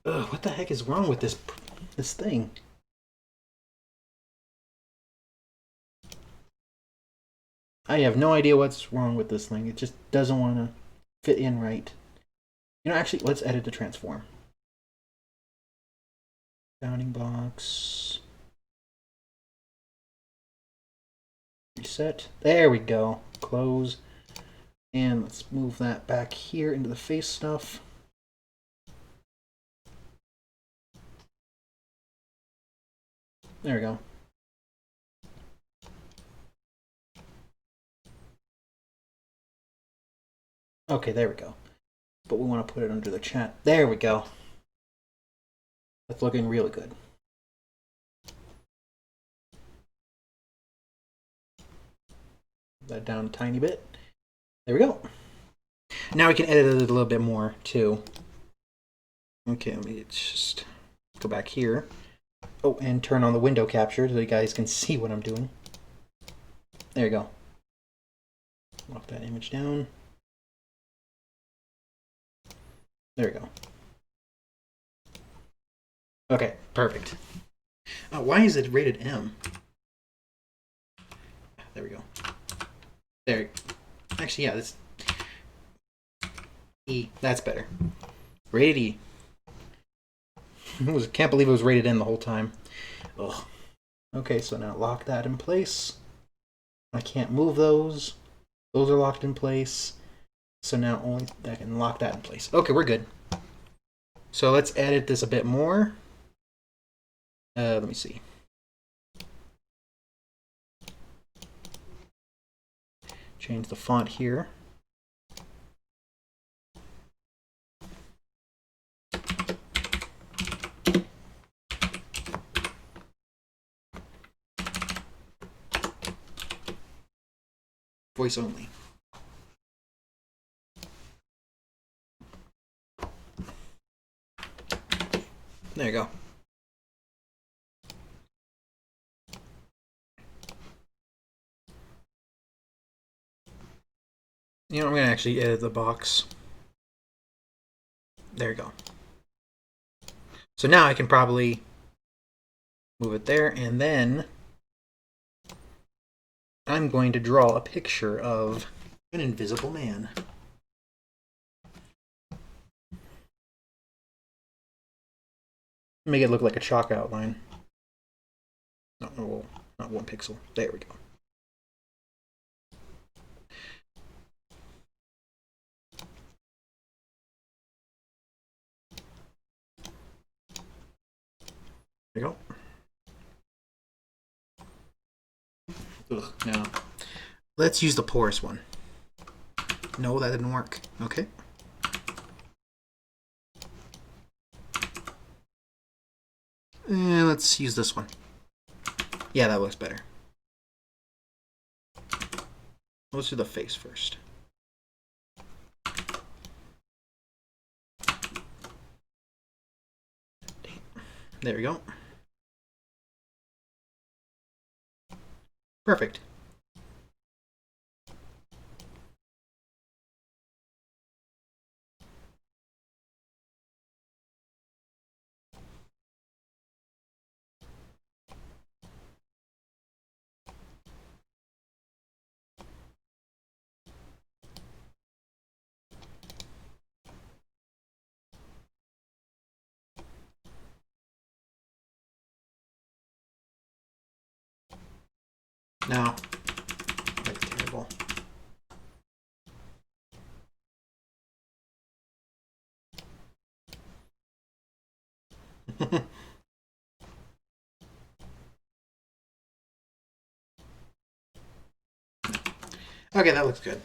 Ugh, what the heck is wrong with this thing? I have no idea what's wrong with this thing. It just doesn't want to fit in right. You know, actually, let's edit the transform. Bounding box. Reset. There we go. Close. And let's move that back here into the face stuff. There we go. Okay, there we go. But we want to put it under the chat. There we go. That's looking really good. That down a tiny bit. There we go. Now we can edit it a little bit more too. Okay, let me just go back here. Oh, and turn on the window capture so you guys can see what I'm doing. There you go. Lock that image down. There we go. Okay, perfect. Why is it rated M? There we go. There. Actually, yeah, that's E. That's better. Rated E. Can't believe it was rated N the whole time. Ugh. Okay, so now lock that in place. I can't move those. Those are locked in place. So now only I can lock that in place. Okay, we're good. So let's edit this a bit more. Let me see. Change the font here. Voice only. There you go. You know, I'm going to actually edit the box. There you go. So now I can probably move it there, and then I'm going to draw a picture of an invisible man. Make it look like a chalk outline. No, not 1 pixel. There we go. There you go. Ugh, now, let's use the porous one. No, that didn't work. Okay. Let's use this one. Yeah, that looks better. Let's do the face first. There we go. Perfect. No. That's terrible. Okay, that looks good.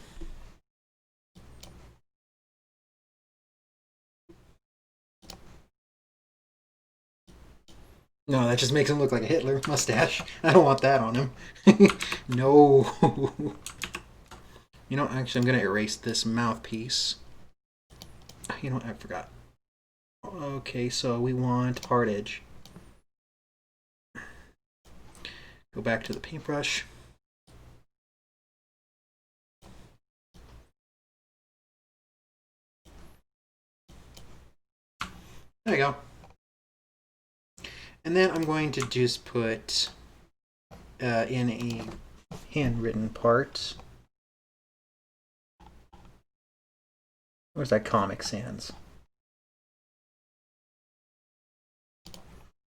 No, that just makes him look like a Hitler mustache. I don't want that on him. No. You know, actually, I'm going to erase this mouthpiece. You know what? I forgot. Okay, so we want hard edge. Go back to the paintbrush. There you go. And then I'm going to just put in a handwritten part. Where's that Comic Sans?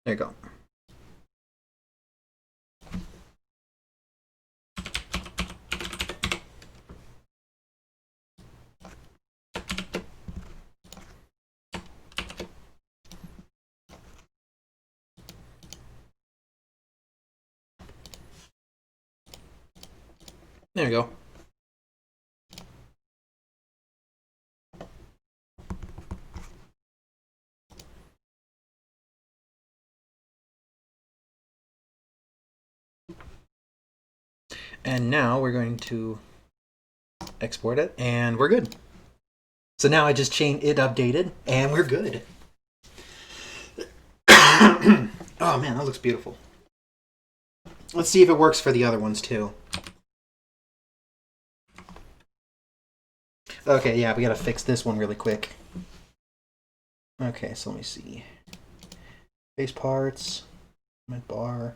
There you go. There you go. And now we're going to export it, and we're good. So now I just changed it, updated, and we're good. Oh man, that looks beautiful. Let's see if it works for the other ones too. Okay, yeah, we gotta fix this one really quick. Okay, so let me see. Face parts, mid bar.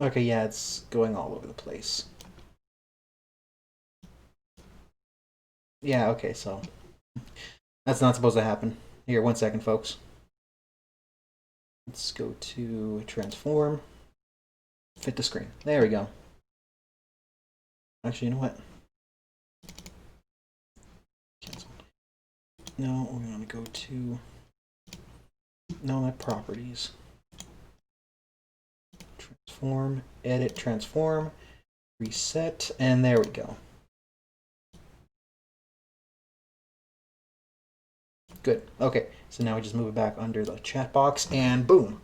Okay, yeah, it's going all over the place. Yeah, okay, so that's not supposed to happen. Here, 1 second, folks. Let's go to transform, fit to screen. There we go. Actually, you know what? Cancel. No, we're going to go to my properties. Transform, edit, transform, reset, and there we go. Good. Okay, so now we just move it back under the chat box, and boom.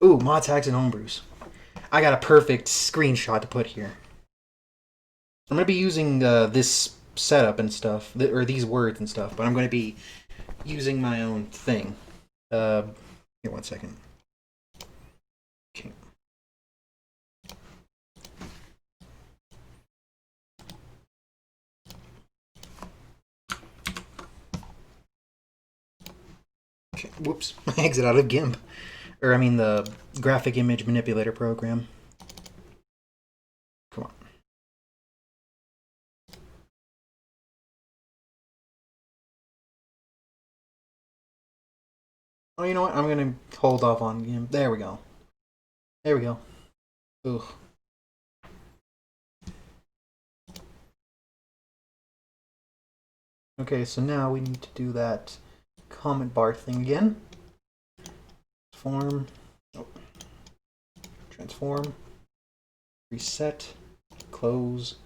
Ooh, mod tags and homebrews. I got a perfect screenshot to put here. I'm going to be using this setup and stuff, or these words and stuff, but I'm going to be using my own thing. Here, 1 second. Okay. Okay. Whoops. I exit out of GIMP. Or, I mean, the graphic image manipulator program. Come on. Oh, you know what? I'm going to hold off on GIMP. There we go. There we go. Ooh. Okay, so now we need to do that comment bar thing again. Transform. Oh. Transform. reset, close,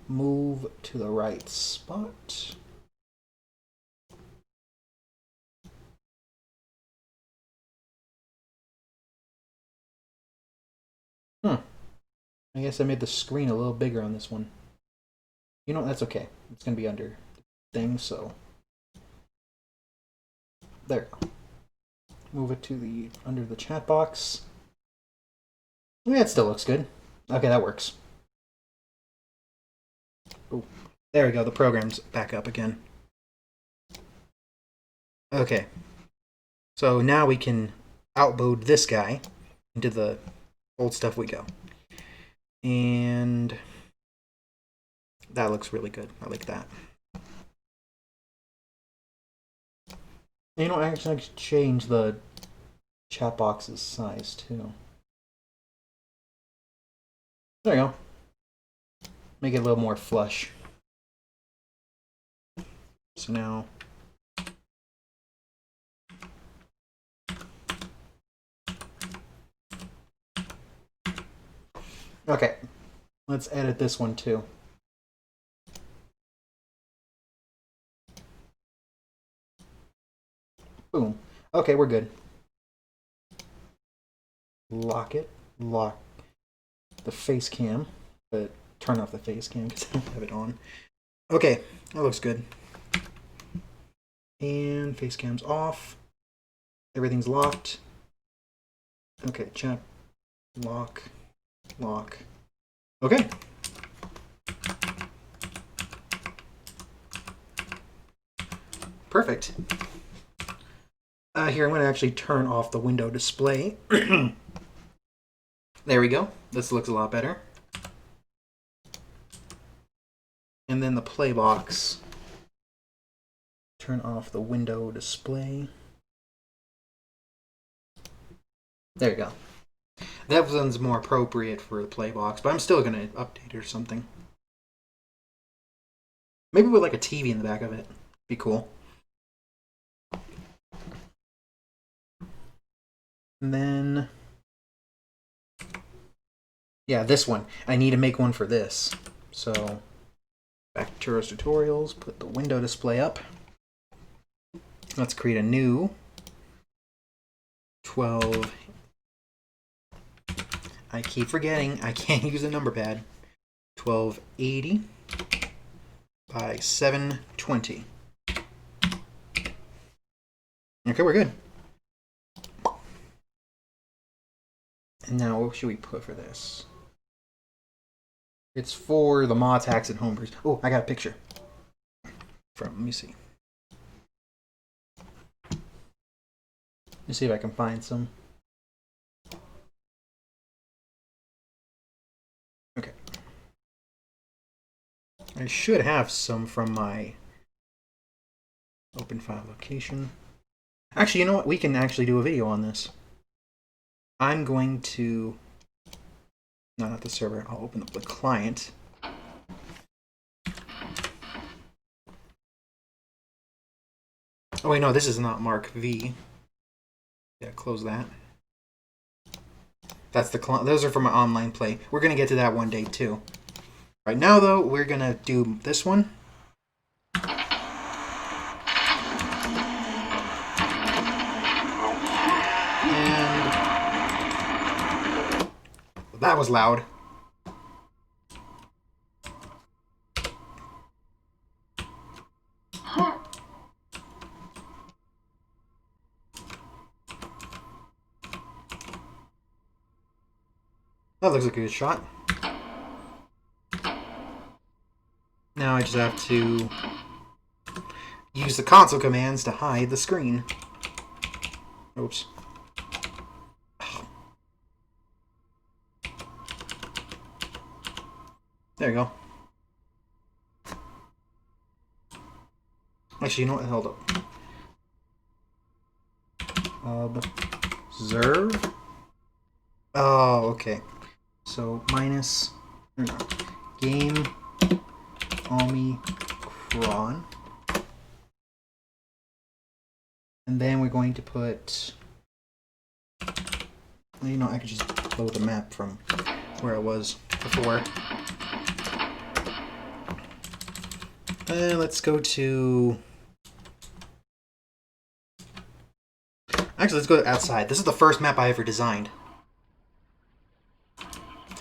move to the right spot. I guess I made the screen a little bigger on this one. You know, that's okay. It's going to be under the thing, so. There. Move it to the under the chat box. Yeah, it still looks good. Okay, that works. Ooh. There we go. The program's back up again. Okay. So now we can outload this guy into the old stuff we go. And that looks really good. I like that. You know, actually, I can change the chat box's size too. There you go. Make it a little more flush. So now. Okay, let's edit this one too. Boom. Okay, we're good. Lock it. Lock the face cam, but turn off the face cam because I don't have it on. Okay, that looks good. And face cam's off. Everything's locked. Okay, chat. Lock. Lock. Okay. Perfect. Here, I'm going to actually turn off the window display. There we go. This looks a lot better. And then the play box. Turn off the window display. There you go. That one's more appropriate for the play box, but I'm still going to update it or something. Maybe with like a TV in the back of it. Be cool. And then, yeah, this one. I need to make one for this. So, back to Turos Tutorials, put the window display up. Let's create a new 12. I keep forgetting, I can't use a number pad. 1280 by 720. Okay, we're good. And now, what should we put for this? It's for the mods, hacks, and homebrews. Oh, I got a picture. Let me see. Let me see if I can find some. Okay. I should have some from my open file location. Actually, you know what? We can actually do a video on this. I'm going to, no, not the server, I'll open up the client. Oh wait, no, this is not Mark V. Yeah, close that. That's the client. Those are for my online play. We're going to get to that one day too. Right now though, we're going to do this one. That was loud. That looks like a good shot. Now I just have to use the console commands to hide the screen. Oops. There you go. Actually, you know what? Hold up. Observe. Oh, okay. So minus game Omicron. And then we're going to put, you know, I could just load the map from where I was. before. Let's go to... Actually, let's go outside. This is the first map I ever designed.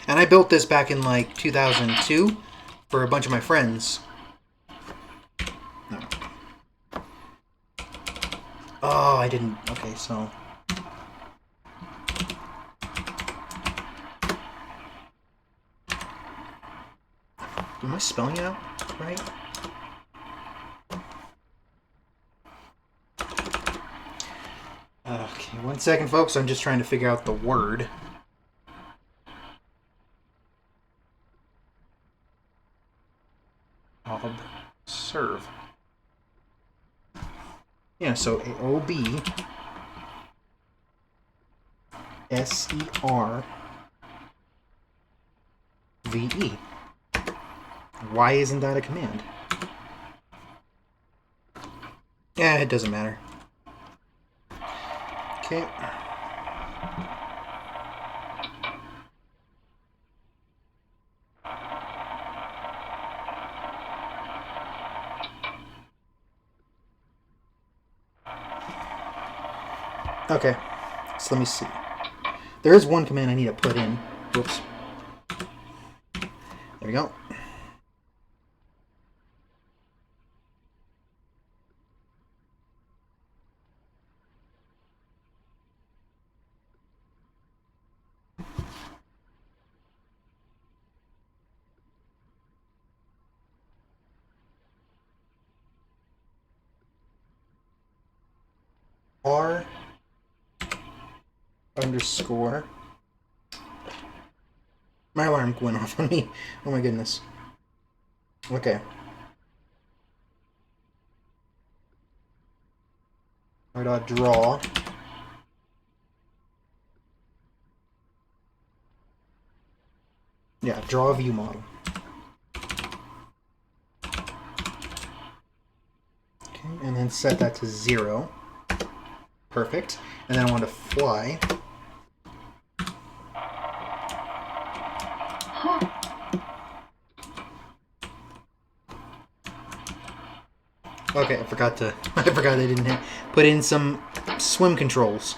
And I built this back in like 2002 for a bunch of my friends. No. Oh, I didn't... Okay, so... Am I spelling it out right? Okay, 1 second, folks. I'm just trying to figure out the word. Observe. Yeah, so OBSERVE. Why isn't that a command? Yeah, it doesn't matter. Okay. Okay, so let me see. There is one command I need to put in. Whoops. There we go. R underscore. My alarm went off on me. Oh my goodness. Okay. Draw. Yeah, draw a view model. Okay, and then set that to 0. Perfect. And then I want to fly. Okay, I forgot I didn't put in some swim controls.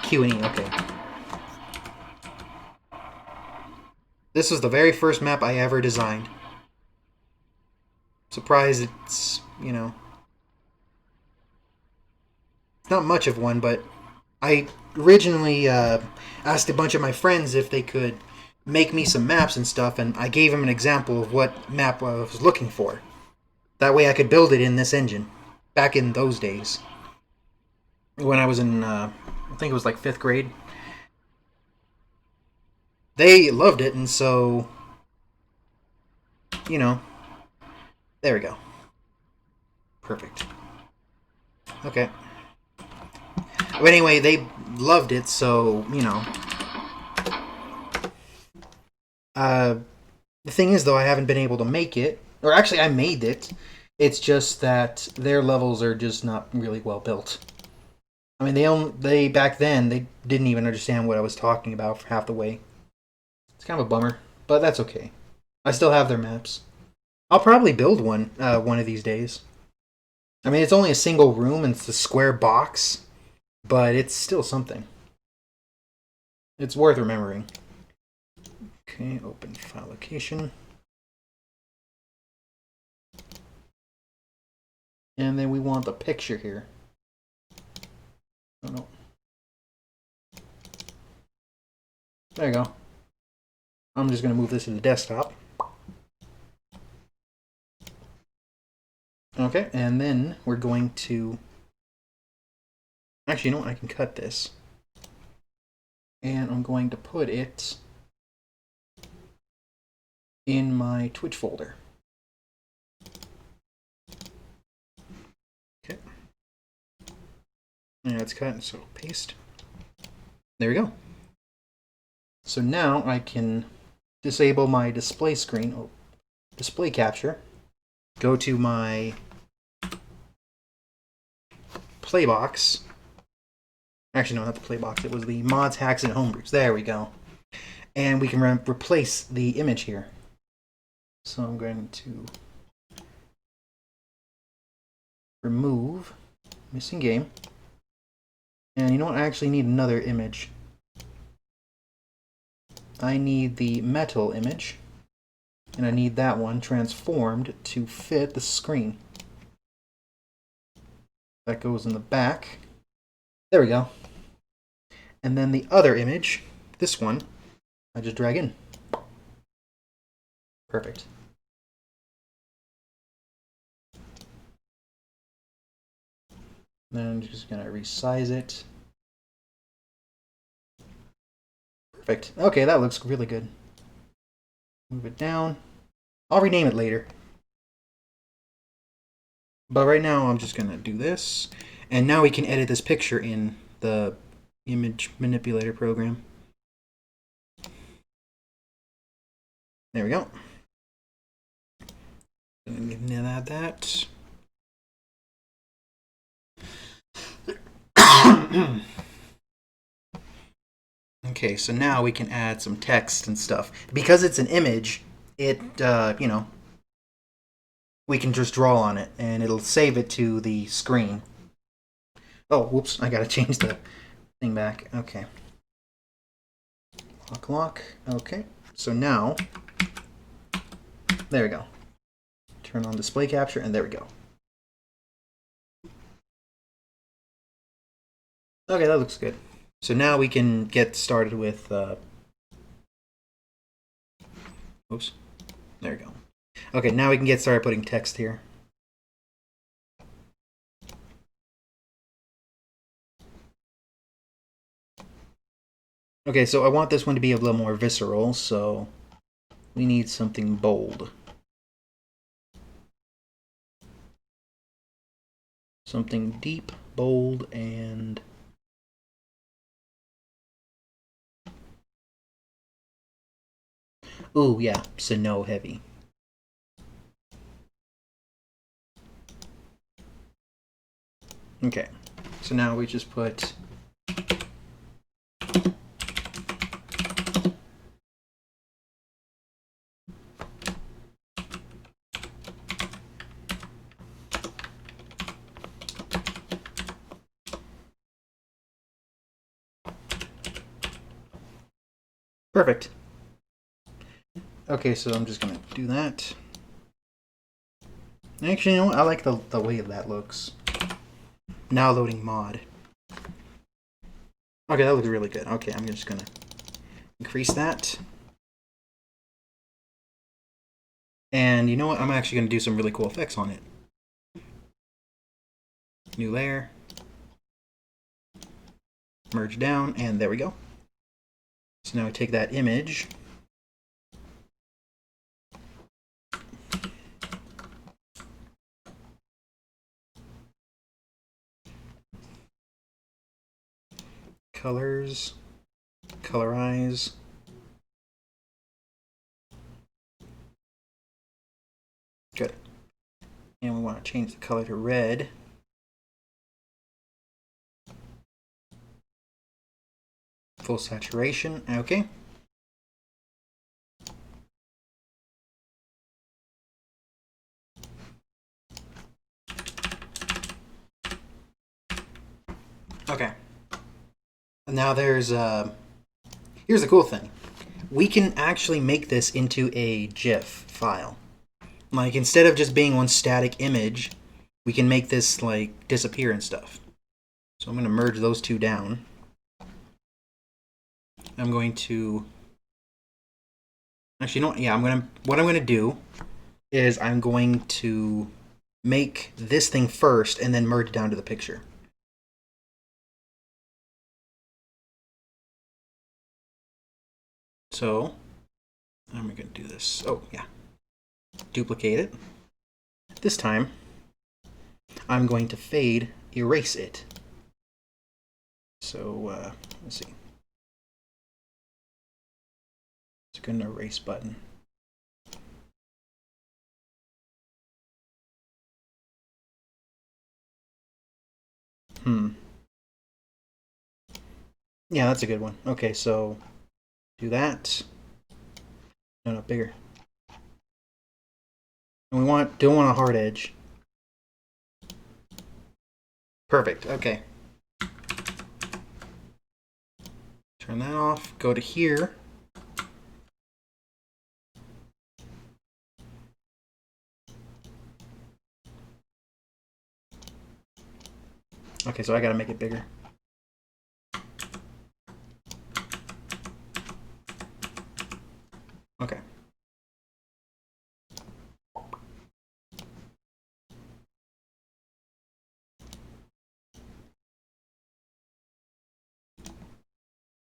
Q and E, okay. This was the very first map I ever designed. Surprised it's, you know, it's not much of one, but I originally asked a bunch of my friends if they could make me some maps and stuff, and I gave them an example of what map I was looking for. That way I could build it in this engine. Back in those days. When I was in, I think it was like 5th grade. They loved it, and so, you know, there we go. Perfect. Okay. But anyway, they loved it, so, you know. The thing is, though, I haven't been able to make it. Or actually, I made it. It's just that their levels are just not really well built. I mean, they back then, they didn't even understand what I was talking about for half the way. It's kind of a bummer, but that's okay. I still have their maps. I'll probably build one of these days. I mean, it's only a single room and it's a square box, but it's still something. It's worth remembering. Okay, open file location. And then we want the picture here. Oh no. There you go. I'm just going to move this to the desktop. Okay, and then we're going to... Actually, you know what? I can cut this. And I'm going to put it in my Twitch folder. Okay. And it's cut, so paste. There we go. So now I can disable my display screen, display capture, go to my play box, Actually, no, not the play box. It was the mods, hacks, and homebrews. There we go. And we can replace the image here. So I'm going to remove missing game. And you know what? I actually need another image. I need the metal image. And I need that one transformed to fit the screen. That goes in the back. There we go. And then the other image, this one, I just drag in. Perfect. Then I'm just going to resize it. Perfect. Okay, that looks really good. Move it down. I'll rename it later. But right now I'm just going to do this. And now we can edit this picture in the image manipulator program. There we go. And then add that. Okay, so now we can add some text and stuff. Because it's an image, it, you know, we can just draw on it and it'll save it to the screen. Oh, whoops, I gotta change the thing back. Okay. Lock. Okay, so now, there we go. Turn on display capture and there we go. Okay, that looks good. So now we can get started with, oops, there we go. Okay, now we can get started putting text here. Okay, so I want this one to be a little more visceral, so we need something bold. Something deep, bold, and ooh, yeah, Snow heavy. Okay, so now we just put perfect. Okay, so I'm just gonna do that. Actually, you know what? I like the way that looks. Now loading mod. Okay, that looks really good. Okay, I'm just gonna increase that. And you know what? I'm actually gonna do some really cool effects on it. New layer. Merge down, and there we go. So now I take that image. Colors. Colorize. Good. And we want to change the color to red. Full saturation. Okay. Okay. Now there's here's the cool thing. We can actually make this into a GIF file. Like instead of just being one static image, we can make this like disappear and stuff. So I'm going to merge those two down. I'm going to actually, you know what? Yeah, what I'm going to do is I'm going to make this thing first and then merge it down to the picture. So I'm going to do this. Oh, yeah. Duplicate it. This time, I'm going to fade erase it. So, let's see. Let's go to an erase button. Yeah, that's a good one. Okay, so do that. No, bigger. And we don't want a hard edge. Perfect. Okay. Turn that off. Go to here. Okay, so I gotta make it bigger. Okay.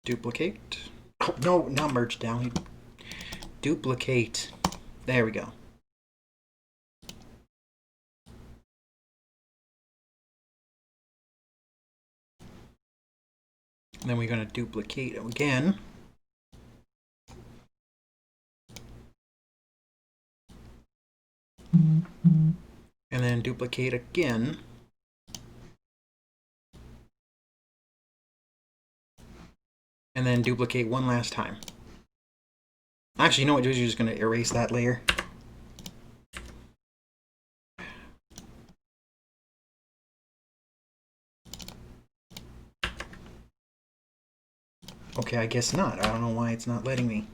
Duplicate. Oh, no, not merge down. Duplicate. There we go. And then we're going to duplicate again. And then duplicate again. And then duplicate one last time. Actually, you know what? You're just going to erase that layer. Okay, I guess not. I don't know why it's not letting me.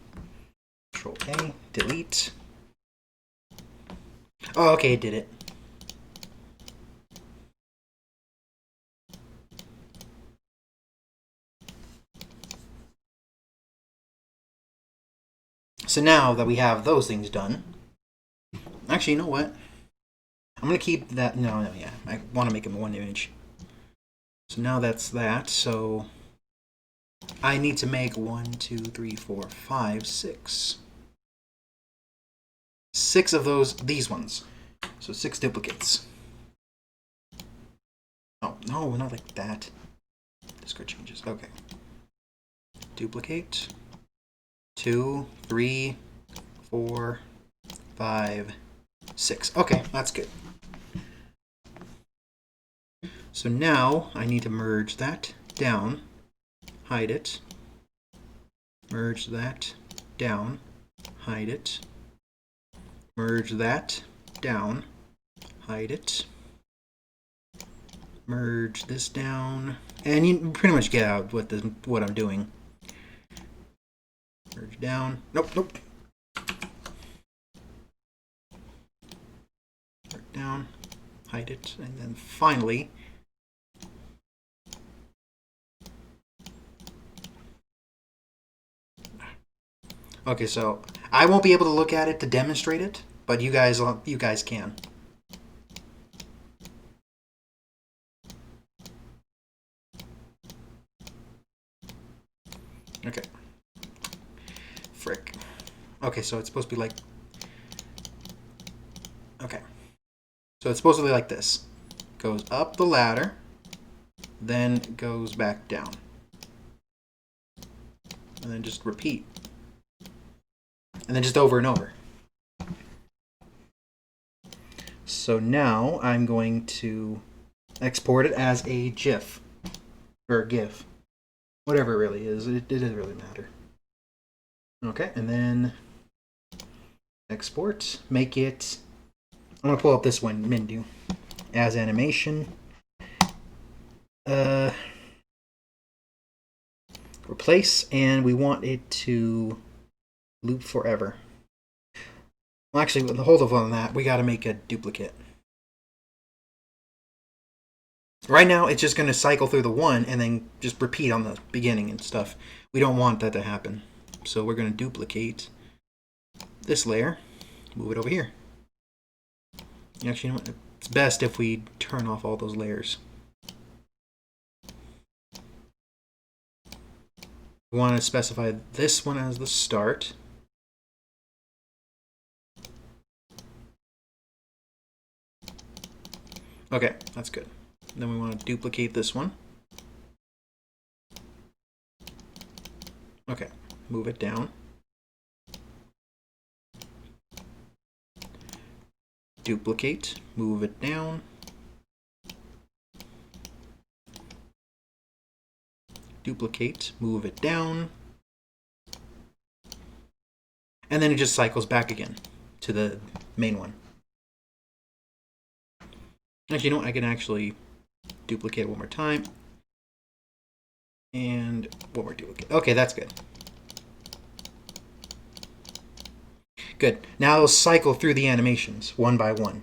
Control A, delete. Oh, okay, it did it. So now that we have those things done, actually, you know what? I'm going to keep that. No, yeah. I want to make them one image. So now that's that. So I need to make 1, 2, 3, 4, 5, 6. 6 of these ones. So 6 duplicates. Oh, no, not like that. Discard changes. Okay. Duplicate. 2, 3, 4, 5, 6. Okay, that's good. So now I need to merge that down, hide it, merge that down, hide it, merge that down, hide it, merge this down, and you pretty much get out what I'm doing. Merge down. Nope, nope. Merge down, hide it, and then finally okay, so I won't be able to look at it to demonstrate it, but you guys can. Okay. Frick. Okay, so it's supposed to be like... Okay. So it's supposed to be like this. Goes up the ladder, then goes back down. And then just repeat. And then just over and over. So now I'm going to export it as a GIF. Or a GIF. Whatever it really is. It doesn't really matter. Okay, and then export. Make it... I'm going to pull up this one, menu. As animation. Replace, and we want it to loop forever. Well, actually, hold off on that. We got to make a duplicate. Right now, it's just going to cycle through the one and then just repeat on the beginning and stuff. We don't want that to happen. So we're going to duplicate this layer, move it over here. Actually, you know what? It's best if we turn off all those layers. We want to specify this one as the start. Okay, that's good. Then we want to duplicate this one. Okay, move it down. Duplicate, move it down. duplicate, move it down, and then it just cycles back again to the main one. Actually, you know what? I can actually duplicate it one more time. And one more duplicate. Okay, that's good. Good. Now it'll cycle through the animations one by one.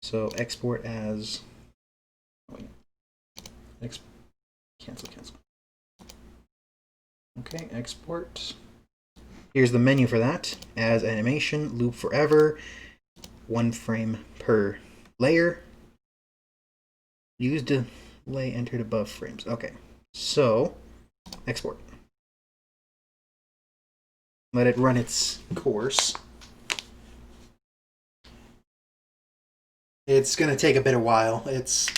So export as... Cancel. Okay, export. Here's the menu for that. As animation, loop forever, 1 frame per layer. Use delay entered above frames. Okay, so export. Let it run its course. It's going to take a bit of while. It's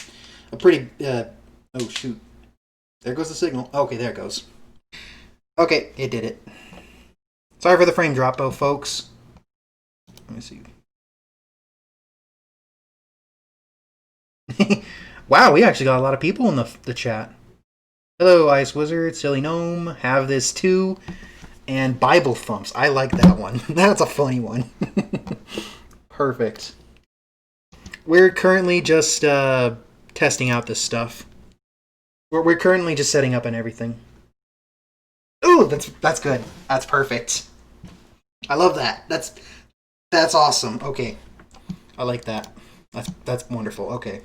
a pretty... oh, shoot. There goes the signal. Okay, there it goes. Okay, it did it. Sorry for the frame drop, though, folks. Let me see. Wow, we actually got a lot of people in the chat. Hello, Ice Wizard, Silly Gnome, Have This Too, and Bible Thumps. I like that one. That's a funny one. Perfect. We're currently just testing out this stuff. We're currently just setting up and everything. Ooh, that's good. That's perfect. I love that. That's awesome. Okay, I like that. That's wonderful. Okay.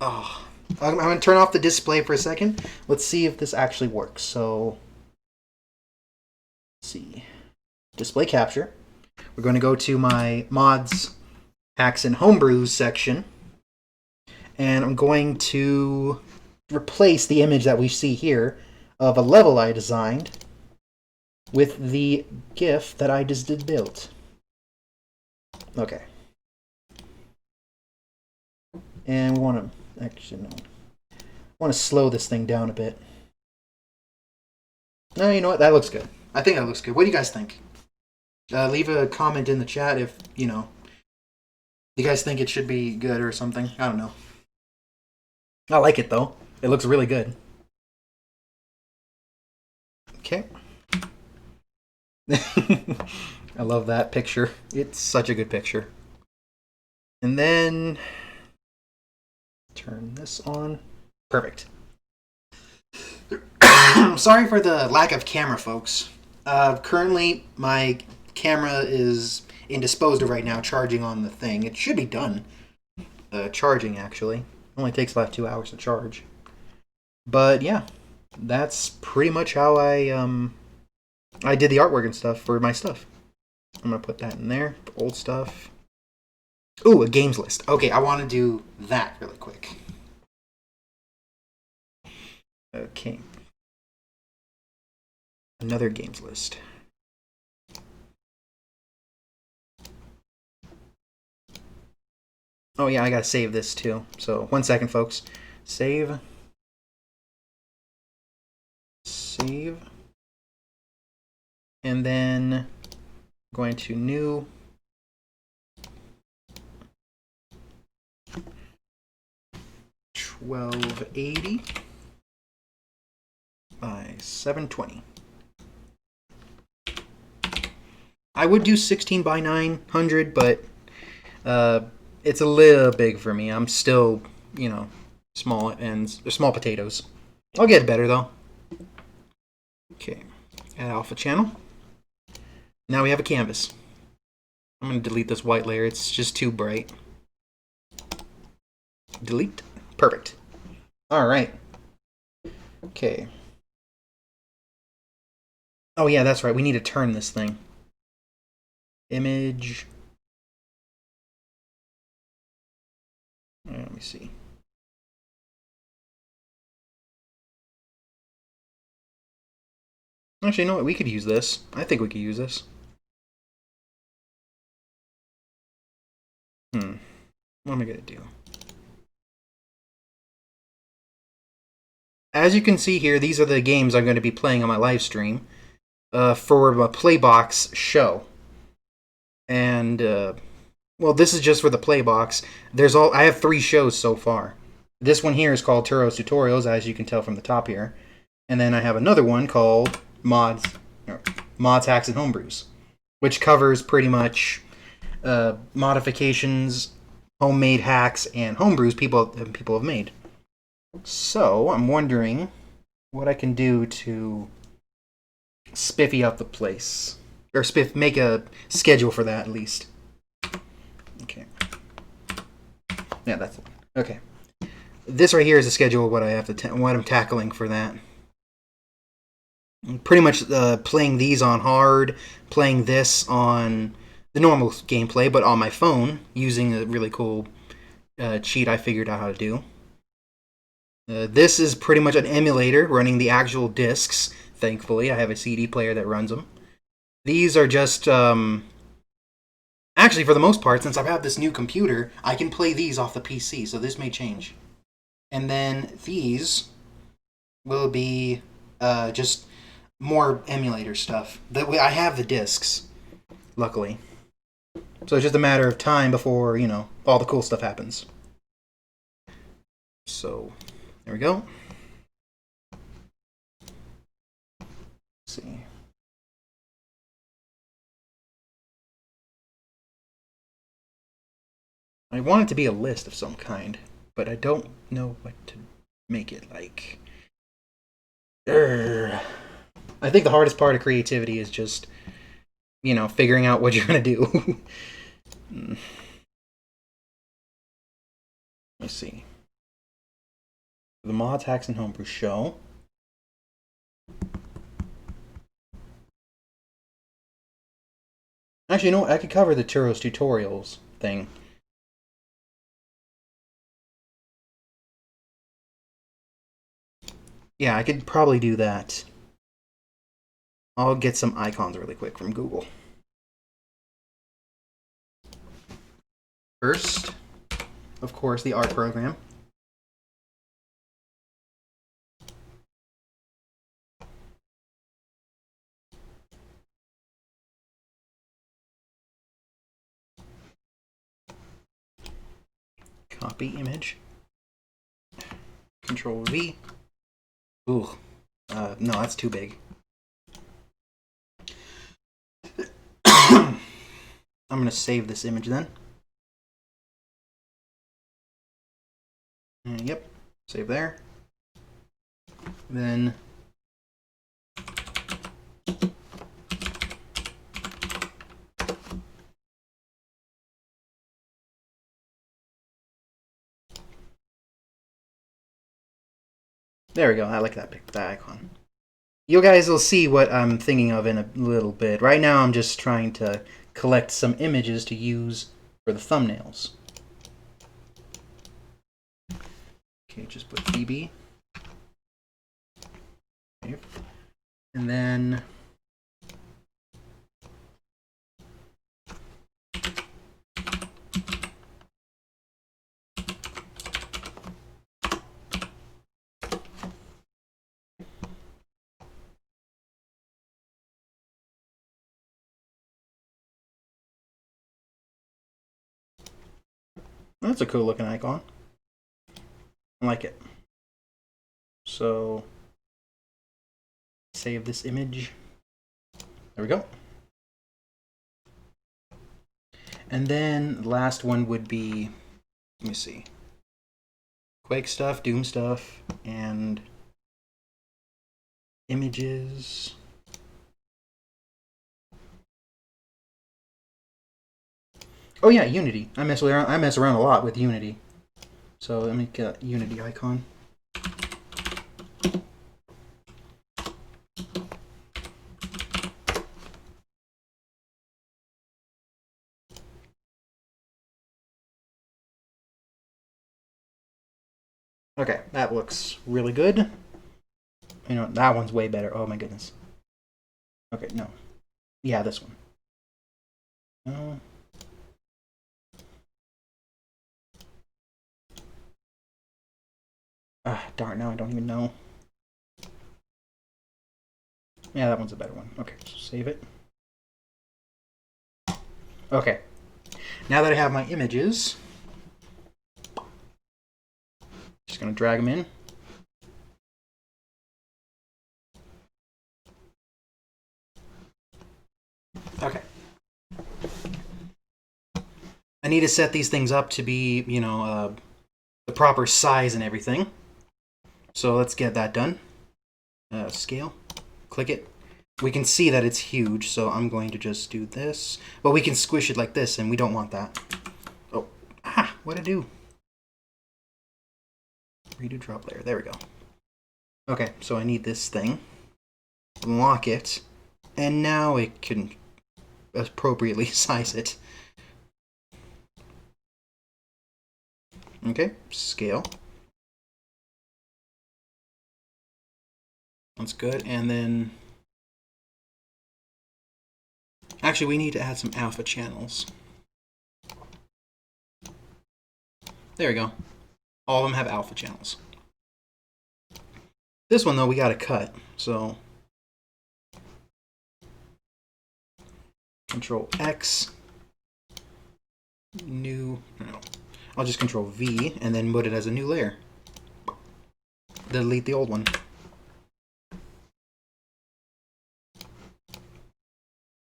Oh, I'm going to turn off the display for a second. Let's see if this actually works. So, let's see. Display capture. We're going to go to my mods, hacks, and homebrews section. And I'm going to replace the image that we see here of a level I designed with the GIF that I just did build. Okay. And we want to, actually, no. I want to slow this thing down a bit. No, you know what? That looks good. I think that looks good. What do you guys think? Leave a comment in the chat if, you know, you guys think it should be good or something. I don't know. I like it, though. It looks really good. Okay. I love that picture. It's such a good picture. And then turn this on. Perfect. Sorry for the lack of camera, folks. Currently, my camera is indisposed of right now, charging on the thing. It should be done. Charging, actually. It only takes about 2 hours to charge. But yeah, that's pretty much how I did the artwork and stuff for my stuff. I'm going to put that in there. Old stuff. Ooh, a games list. Okay, I want to do that really quick. Okay. Another games list. Oh yeah, I gotta save this too. So 1 second, folks. Save. Save. And then going to new. $1280 by 720. I would do 16 by 900, but it's a little big for me. I'm still, you know, small potatoes. I'll get better though. Okay, add alpha channel. Now we have a canvas. I'm going to delete this white layer. It's just too bright. Delete. Perfect. All right. Okay. Oh yeah, that's right. We need to turn this thing. Image. Let me see. Actually, you know what? We could use this. I think we could use this. What am I going to do? As you can see here, these are the games I'm going to be playing on my live stream for a Playbox show. And, well, this is just for the Playbox. I have 3 shows so far. This one here is called Turos Tutorials, as you can tell from the top here. And then I have another one called Mods, Hacks, and Homebrews, which covers pretty much modifications, homemade hacks, and homebrews people have made. So I'm wondering what I can do to spiffy up the place, or make a schedule for that at least. Okay. Yeah, that's it. Okay. This right here is a schedule of what I have to what I'm tackling for that. Pretty much playing these on hard, playing this on the normal gameplay, but on my phone using a really cool cheat I figured out how to do. This is pretty much an emulator running the actual discs. Thankfully, I have a CD player that runs them. These are just actually, for the most part, since I've had this new computer, I can play these off the PC, so this may change. And then these will be just more emulator stuff. I have the discs, luckily. So it's just a matter of time before, you know, all the cool stuff happens. So, there we go. Let's see. I want it to be a list of some kind, but I don't know what to make it like. I think the hardest part of creativity is just, you know, figuring out what you're going to do. Let's see. The Mods, Hacks, and Homebrew show. Actually, you know what? I could cover the Turos Tutorials thing. Yeah, I could probably do that. I'll get some icons really quick from Google. First, of course, the art program. Copy image. Control V. Ooh. No, that's too big. I'm going to save this image then. Yep. Save there. Then there we go. I like that icon. You guys will see what I'm thinking of in a little bit. Right now I'm just trying to collect some images to use for the thumbnails. Okay, just put BB. Okay. And then that's a cool looking icon. I like it. So, save this image. There we go. And then the last one would be, let me see, Quake stuff, Doom stuff, and images. Oh yeah, Unity. I mess around a lot with Unity. So let me get a Unity icon. Okay, that looks really good. You know, that one's way better. Oh my goodness. Okay, no. Yeah, this one. No. Ah, darn, now I don't even know. Yeah, that one's a better one. Okay, so save it. Okay. Now that I have my images, just going to drag them in. I need to set these things up to be, the proper size and everything. So let's get that done. Scale, click it. We can see that it's huge, so I'm going to just do this. But we can squish it like this, and we don't want that. Oh, what'd I do? Redo drop layer. There we go. Okay, so I need this thing. Lock it, and now it can appropriately size it. Okay, scale. That's good, and then... Actually, we need to add some alpha channels. There we go. All of them have alpha channels. This one, though, we gotta cut, so... Control X. New... No. I'll just Control V, and then put it as a new layer. Delete the old one.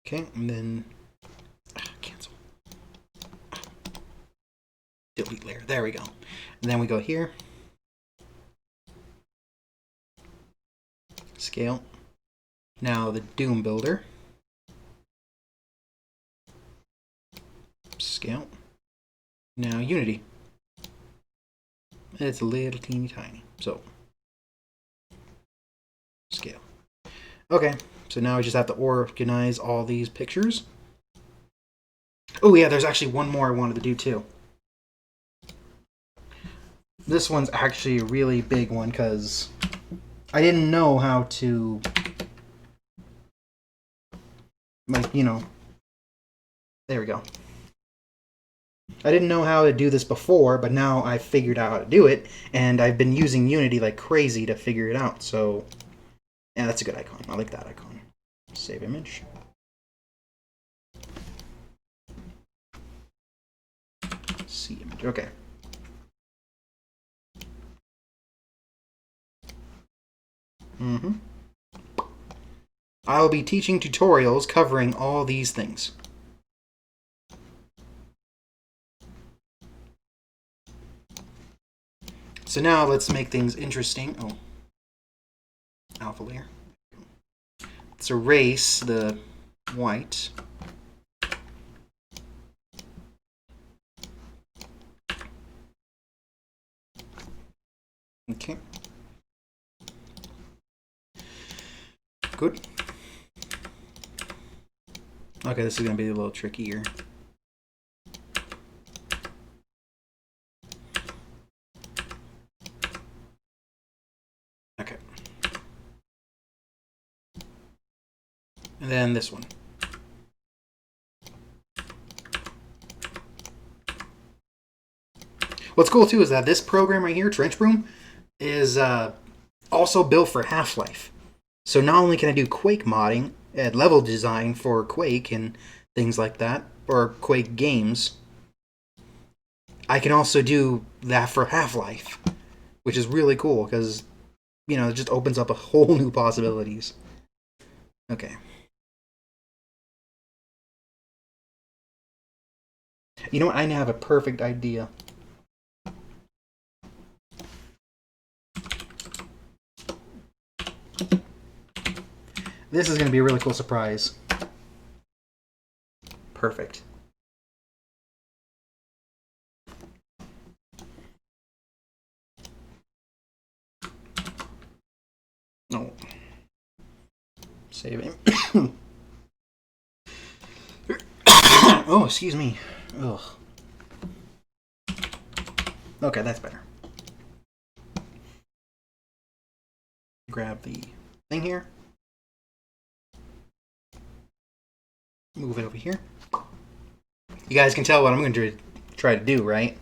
Okay, and then... cancel. Delete layer. There we go. And then we go here. Scale. Now the Doom Builder. Scale. Now Unity. It's a little teeny tiny. So, scale. Okay, so now I just have to organize all these pictures. Oh yeah, there's actually one more I wanted to do too. This one's actually a really big one because I didn't know how to, like, there we go. I didn't know how to do this before, but now I figured out how to do it, and I've been using Unity like crazy to figure it out, so yeah, that's a good icon. I like that icon. Save image. See image. Okay. I will be teaching tutorials covering all these things. So now let's make things interesting. Oh, alpha layer. Let's erase the white. Okay. Good. Okay, this is going to be a little trickier. Okay. And then this one. What's cool too is that this program right here, Trench Broom, is also built for Half-Life. So not only can I do Quake modding and level design for Quake and things like that, or Quake games, I can also do that for Half-Life, which is really cool because, it just opens up a whole new possibilities. Okay. You know what? I now have a perfect idea. This is going to be a really cool surprise. Perfect. No. Save it. Oh, excuse me. Ugh. Okay, that's better. Grab the thing here. Move it over here. You guys can tell what I'm going to try to do, right?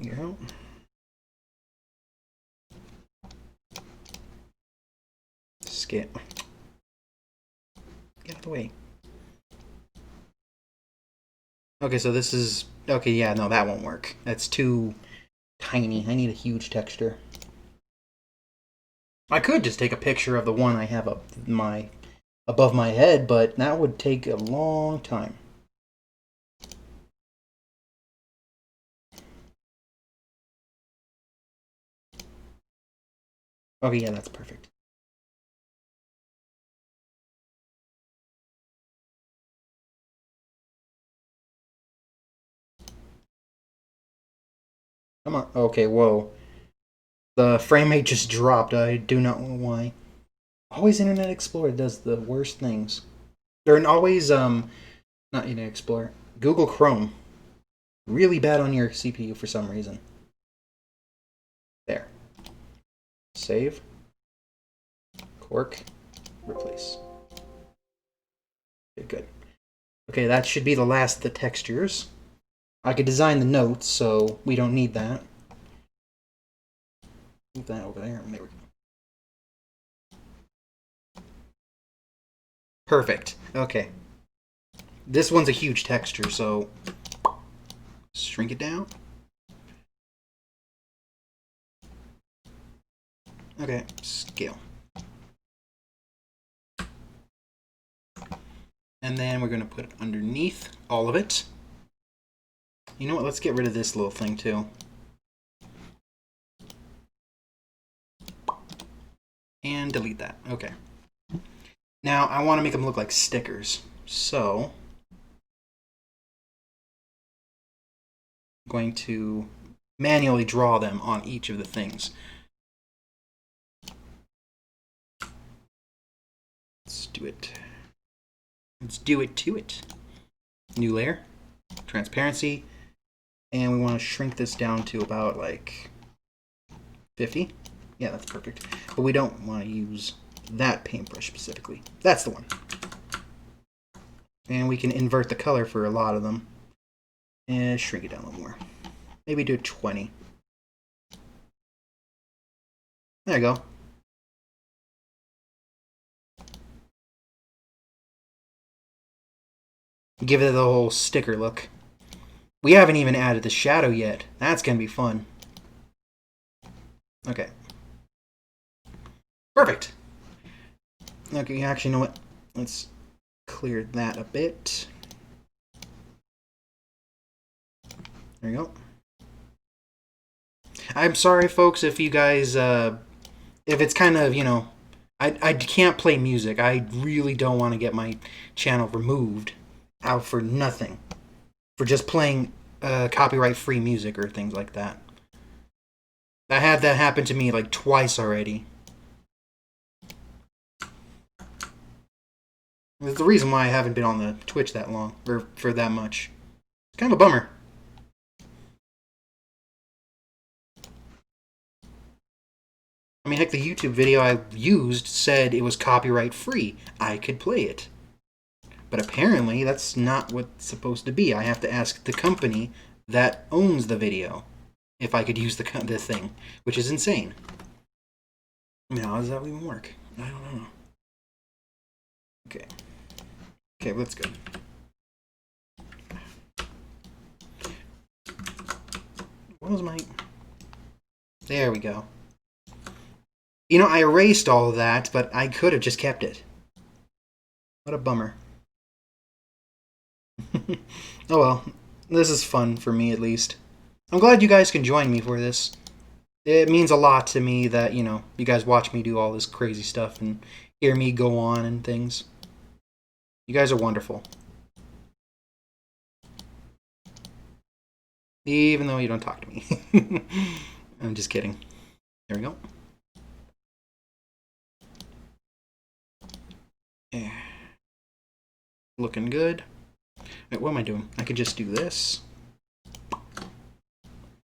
Here. Skip. Get out of the way. Okay, so this is... Okay, yeah, no, that won't work. That's too tiny. I need a huge texture. I could just take a picture of the one I have up my above my head, but that would take a long time. Okay, yeah, that's perfect. Come on. Okay, whoa. The frame rate just dropped. I do not know why. Always Internet Explorer does the worst things. They're always, not Internet Explorer. Google Chrome. Really bad on your CPU for some reason. There. Save. Cork. Replace. Okay, good. Okay, that should be the last of the textures. I could design the notes, so we don't need that. Move that over there. There we go. Perfect. Okay. This one's a huge texture, so shrink it down. Okay, scale. And then we're going to put it underneath all of it. You know what? Let's get rid of this little thing too. And delete that. Okay. Now I want to make them look like stickers. So I'm going to manually draw them on each of the things. Let's do it. Let's do it to it. New layer, transparency, and we want to shrink this down to about like 50. Yeah, that's perfect. But we don't want to use that paintbrush specifically. That's the one. And we can invert the color for a lot of them. And shrink it down a little more. Maybe do 20. There you go. Give it the whole sticker look. We haven't even added the shadow yet. That's going to be fun. Okay. Perfect. Okay, actually, you know what? Let's clear that a bit. There you go. I'm sorry, folks, if you guys, if it's kind of, you know, I can't play music. I really don't want to get my channel removed out for nothing. For just playing copyright-free music or things like that. I had that happen to me like twice already. There's the reason why I haven't been on the Twitch that long, or for that much. It's kind of a bummer. I mean, heck, the YouTube video I used said it was copyright free. I could play it. But apparently, that's not what it's supposed to be. I have to ask the company that owns the video if I could use the thing, which is insane. I mean, how does that even work? I don't know. Okay. Okay, let's go. What was my... There we go. You know, I erased all of that, but I could have just kept it. What a bummer. Oh well, this is fun for me at least. I'm glad you guys can join me for this. It means a lot to me that, you know, you guys watch me do all this crazy stuff and hear me go on and things. You guys are wonderful. Even though you don't talk to me. I'm just kidding. There we go. Yeah. Looking good. Wait, what am I doing? I could just do this.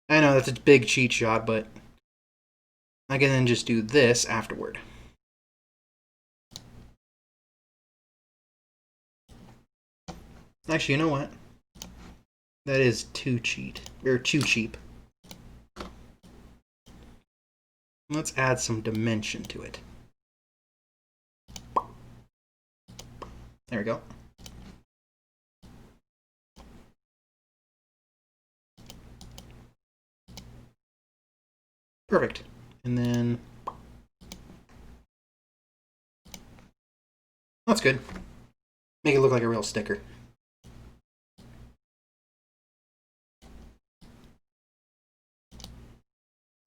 I know that's a big cheat shot, but I can then just do this afterward. Actually, you know what? That is too cheap. Let's add some dimension to it. There we go. Perfect. And then That's good. Make it look like a real sticker.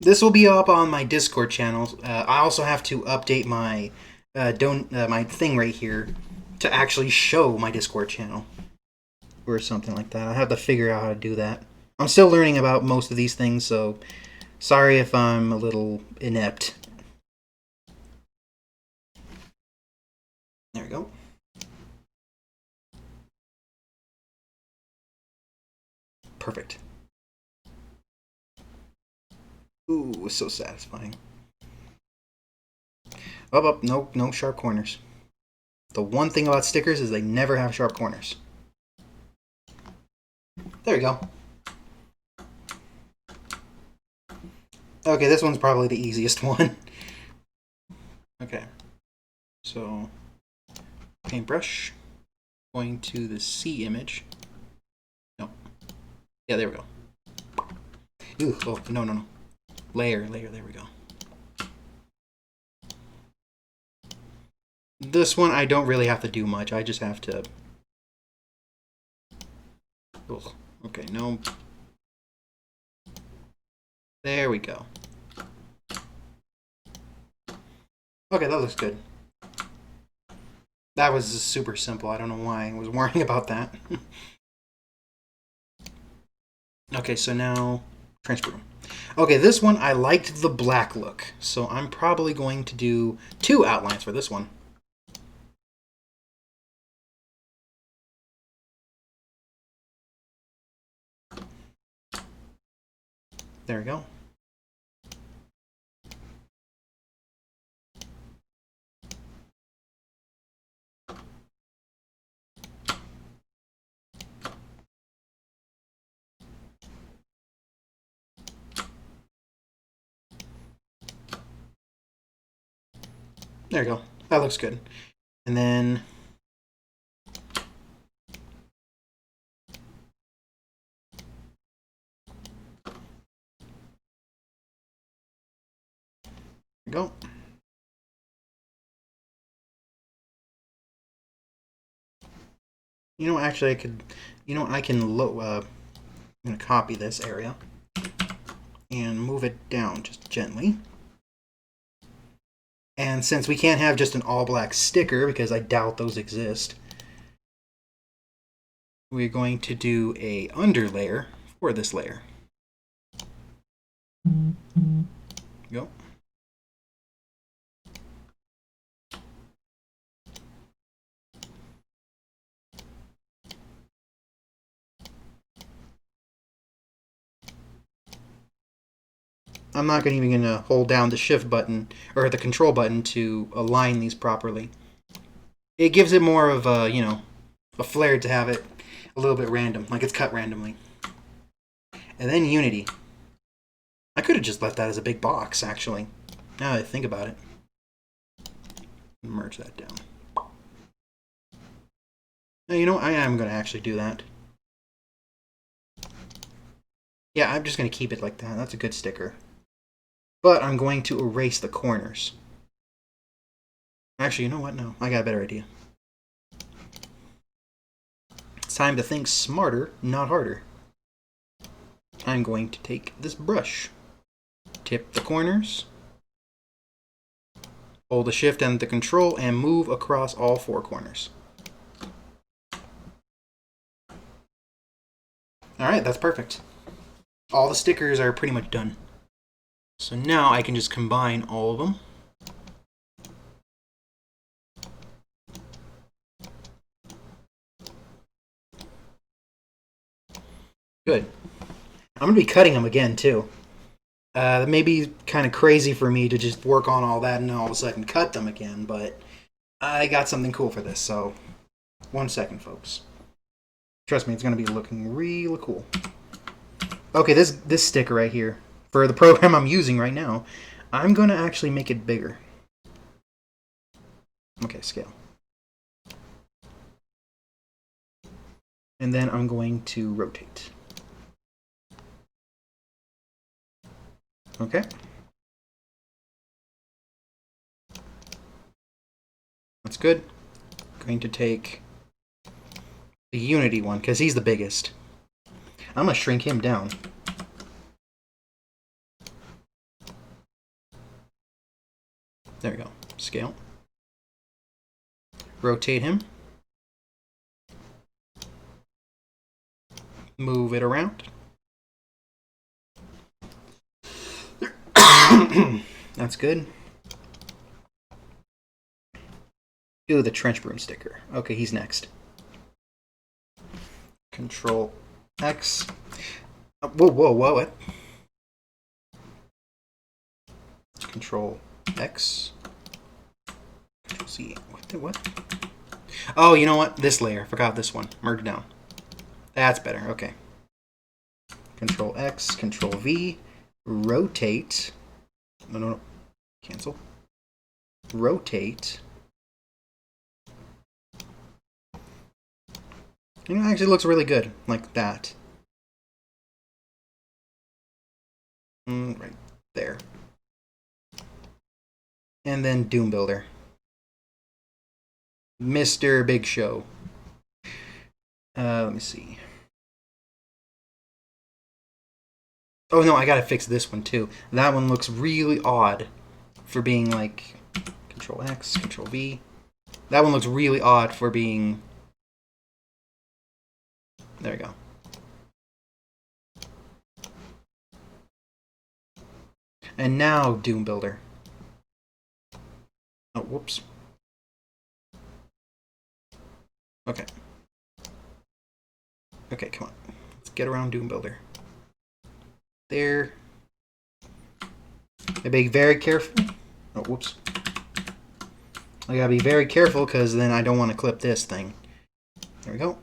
This will be up on my Discord channel. I also have to update my my thing right here to actually show my Discord channel or something like that. I have to figure out how to do that. I'm still learning about most of these things, so sorry if I'm a little inept. There we go. Perfect. Ooh, so satisfying. Up, no sharp corners. The one thing about stickers is they never have sharp corners. There we go. Okay, this one's probably the easiest one. Okay, so paintbrush, going to the C image. No, yeah, there we go. Ooh, oh, no. Layer, there we go. This one I don't really have to do much. I just have to... Ugh. Okay, no. There we go. Okay, that looks good. That was super simple. I don't know why I was worrying about that. Okay, so now transfer them. Okay, this one I liked the black look, so I'm probably going to do 2 outlines for this one. There we go. There we go. That looks good. And then there we go. You know, actually, I could. You know, I can. I'm gonna copy this area and move it down just gently. And since we can't have just an all-black sticker, because I doubt those exist, we're going to do a underlayer for this layer. Go. I'm not even going to hold down the shift button or the control button to align these properly. It gives it more of a, you know, a flair to have it a little bit random, like it's cut randomly. And then Unity. I could have just left that as a big box, actually. Now that I think about it. Merge that down. Now, you know what? I am going to actually do that. Yeah, I'm just going to keep it like that. That's a good sticker. But I'm going to erase the corners. Actually, you know what? No, I got a better idea. It's time to think smarter, not harder. I'm going to take this brush, tip the corners, hold the shift and the control, and move across all 4 corners. Alright, that's perfect. All the stickers are pretty much done. So now I can just combine all of them. Good. I'm going to be cutting them again, too. That may be kind of crazy for me to just work on all that and all of a sudden cut them again, but I got something cool for this, so 1 second, folks. Trust me, it's going to be looking really cool. Okay, this sticker right here, for the program I'm using right now, I'm going to actually make it bigger. Okay, scale. And then I'm going to rotate. Okay. That's good. going to take the Unity one, because he's the biggest. I'm going to shrink him down. There we go. Scale. Rotate him. Move it around. That's good. Do the trench broom sticker. Okay, he's next. Control X. Whoa, whoa, whoa, what? Control X. Control C. What? Oh, you know what? This layer. Forgot this one. Merge down. That's better. Okay. Control X. Control V. Rotate. No. Cancel. Rotate. You know, it actually looks really good. Like that. Right there. And then Doom Builder. Mr. Big Show. Let me see. Oh no, I gotta fix this one too. That one looks really odd for being like Control X, Control V. That one looks really odd for being. There we go. And now Doom Builder. Oh, whoops. Okay. Okay, come on. Let's get around Doom Builder. There. I be very careful. Oh, whoops. I gotta be very careful because then I don't want to clip this thing. There we go.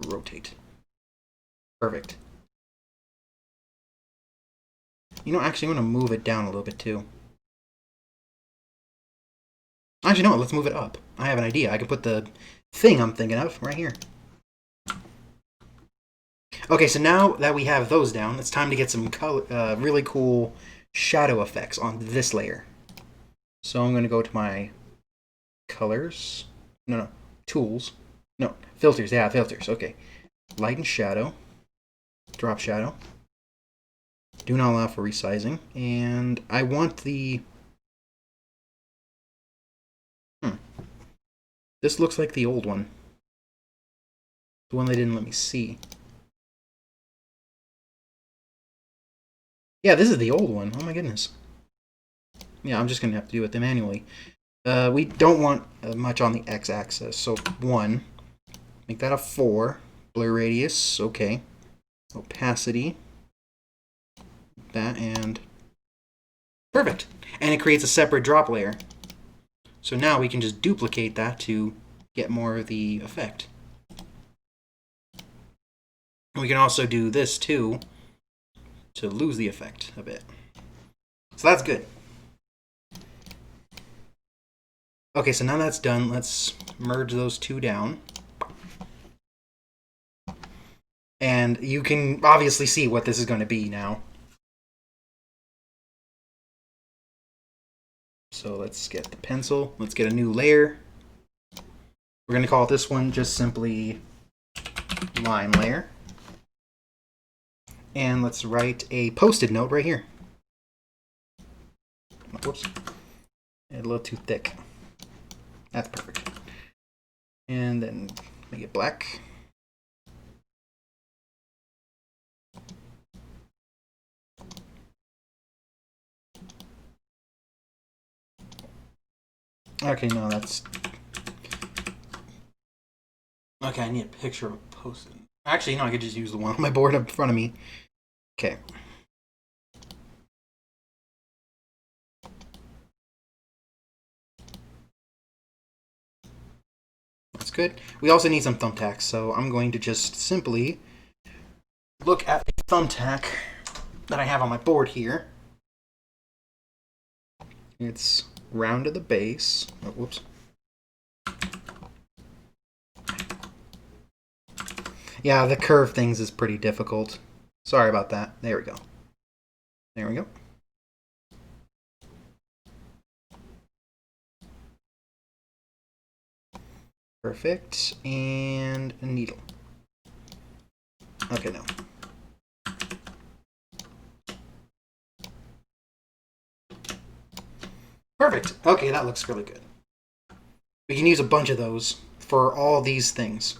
Rotate. Perfect. You know, actually, I'm going to move it down a little bit too. Actually, no, let's move it up. I have an idea. I can put the thing I'm thinking of right here. Okay, so now that we have those down, it's time to get some color, really cool shadow effects on this layer. So I'm going to go to my colors. No, tools. No, filters. Yeah, filters. Okay. Light and shadow. Drop shadow. Do not allow for resizing. And I want the... This looks like the old one. The one they didn't let me see. Yeah, this is the old one. Oh my goodness. Yeah, I'm just going to have to do it manually. We don't want much on the x-axis. So 1. Make that a 4. Blur radius. Okay. Opacity. That and... Perfect! And it creates a separate drop layer. So now we can just duplicate that to get more of the effect. We can also do this too to lose the effect a bit. So that's good. Okay, so now that's done, let's merge those two down. And you can obviously see what this is going to be now. So let's get the pencil. Let's get a new layer. We're going to call this one just simply line layer. And let's write a post-it note right here. Whoops. A little too thick. That's perfect. And then make it black. Okay, no, that's... Okay, I need a picture of a post-it. Actually, no, I could just use the one on my board up in front of me. Okay. That's good. We also need some thumbtacks, so I'm going to just simply look at the thumbtack that I have on my board here. It's round at the base. Oh, whoops. Yeah, the curve things is pretty difficult. Sorry about that. There we go. There we go. Perfect. And a needle. Okay, no. Perfect. Okay, that looks really good. We can use a bunch of those for all these things.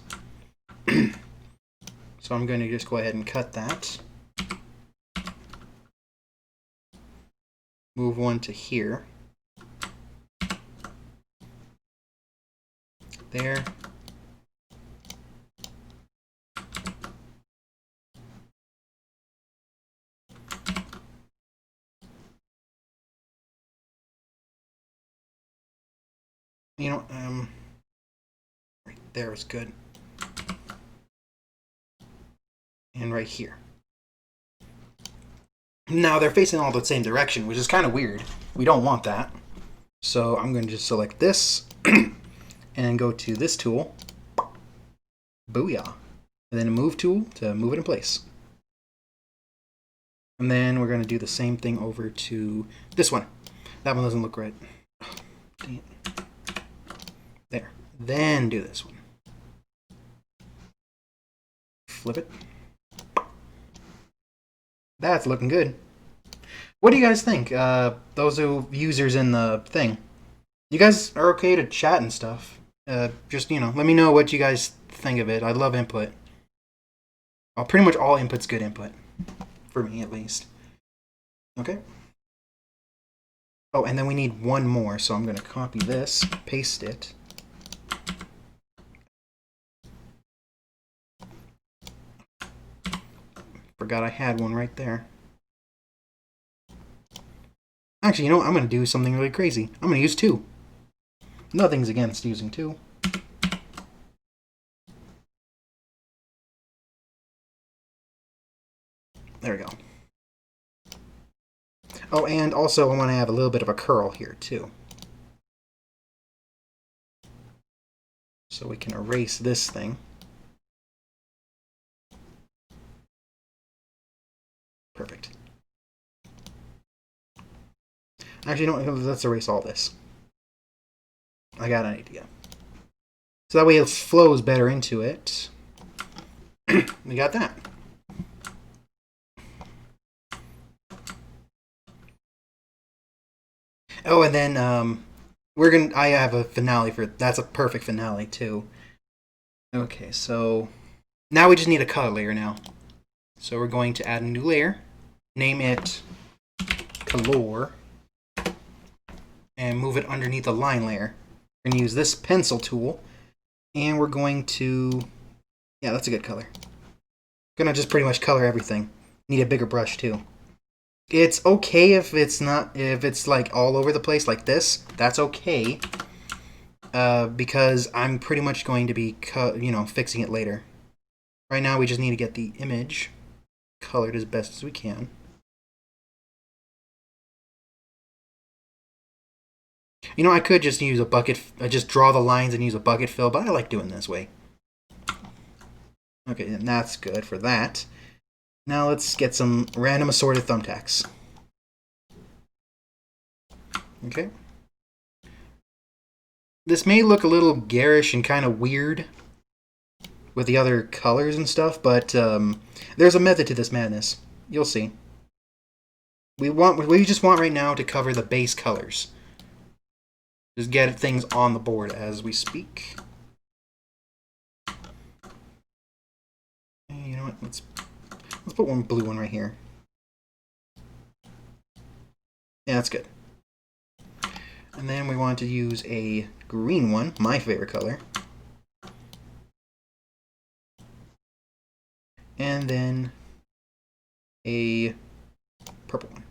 So I'm going to just go ahead and cut that. Move one to here. There. You know, right there is good. And right here. Now they're facing all the same direction, which is kind of weird. We don't want that. So I'm going to just select this and go to this tool. Booyah. And then a move tool to move it in place. And then we're going to do the same thing over to this one. That one doesn't look right. Oh, dang it. There. Then do this one. Flip it. That's looking good. What do you guys think? Those users in the thing. You guys are okay to chat and stuff. Just, let me know what you guys think of it. I love input. Pretty much all input's good input. For me, at least. Okay. Oh, and then we need one more, so I'm going to copy this, paste it. Forgot I had one right there. Actually, you know what? I'm going to do something really crazy. I'm going to use two. Nothing's against using two. There we go. Oh, and also I want to have a little bit of a curl here, too. So we can erase this thing. Perfect. Actually, no, let's erase all this. I got an idea. So that way it flows better into it. We got that. Oh, and then I have a finale for that's a perfect finale too. Okay, so now we just need a color layer now. So we're going to add a new layer, name it color, and move it underneath the line layer. We're going to use this pencil tool, and we're going to, yeah, that's a good color. Gonna just pretty much color everything. Need a bigger brush too. It's okay if it's like all over the place like this. That's okay. Because I'm pretty much going to be, fixing it later. Right now we just need to get the image colored as best as we can. You know, I could just use a bucket, just draw the lines and use a bucket fill, but I like doing this way. Okay, and that's good for that. Now let's get some random assorted thumbtacks. Okay. This may look a little garish and kind of weird with the other colors and stuff, but there's a method to this madness. You'll see. We just want right now to cover the base colors. Just get things on the board as we speak. You know what? Let's put one blue one right here. Yeah, that's good. And then we want to use a green one, my favorite color. And then a purple one.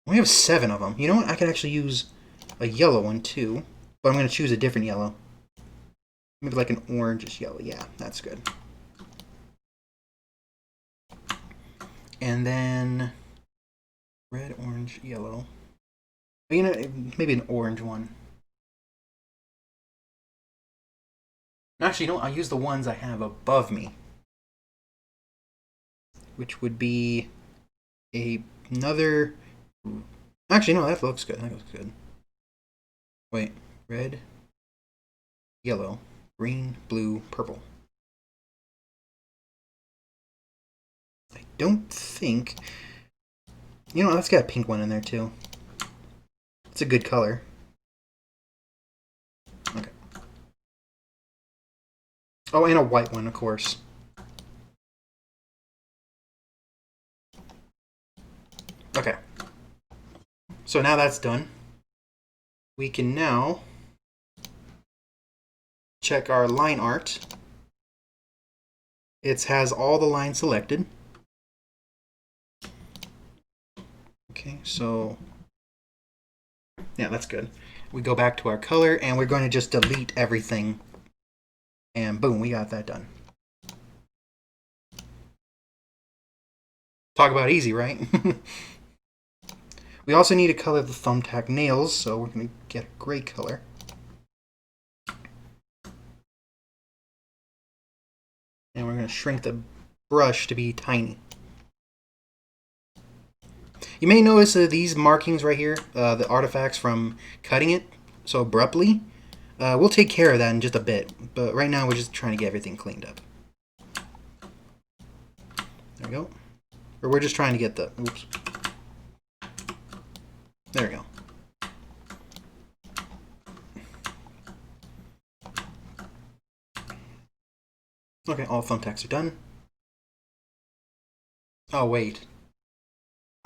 We have 7 of them. You know what? I could actually use a yellow one too, but I'm going to choose a different yellow. Maybe like an orange yellow. Yeah, that's good. And then red, orange, yellow. You know, maybe an orange one. Actually, you know what? I'll use the ones I have above me, which would be another. Actually, no, that looks good. That looks good. Wait, red, yellow, green, blue, purple. I don't think... You know, let's get a pink one in there too. It's a good color. Okay. Oh, and a white one, of course. Okay. So now that's done. We can now check our line art. It has all the lines selected. Okay, so yeah, that's good. We go back to our color and we're going to just delete everything. And boom, we got that done. Talk about easy, right? We also need to color the thumbtack nails, so we're going to get a gray color. And we're going to shrink the brush to be tiny. You may notice these markings right here, the artifacts from cutting it so abruptly. We'll take care of that in just a bit, but right now we're just trying to get everything cleaned up. There we go. Or we're just trying to get the... Oops. There we go. Okay, all thumbtacks are done. Oh, wait.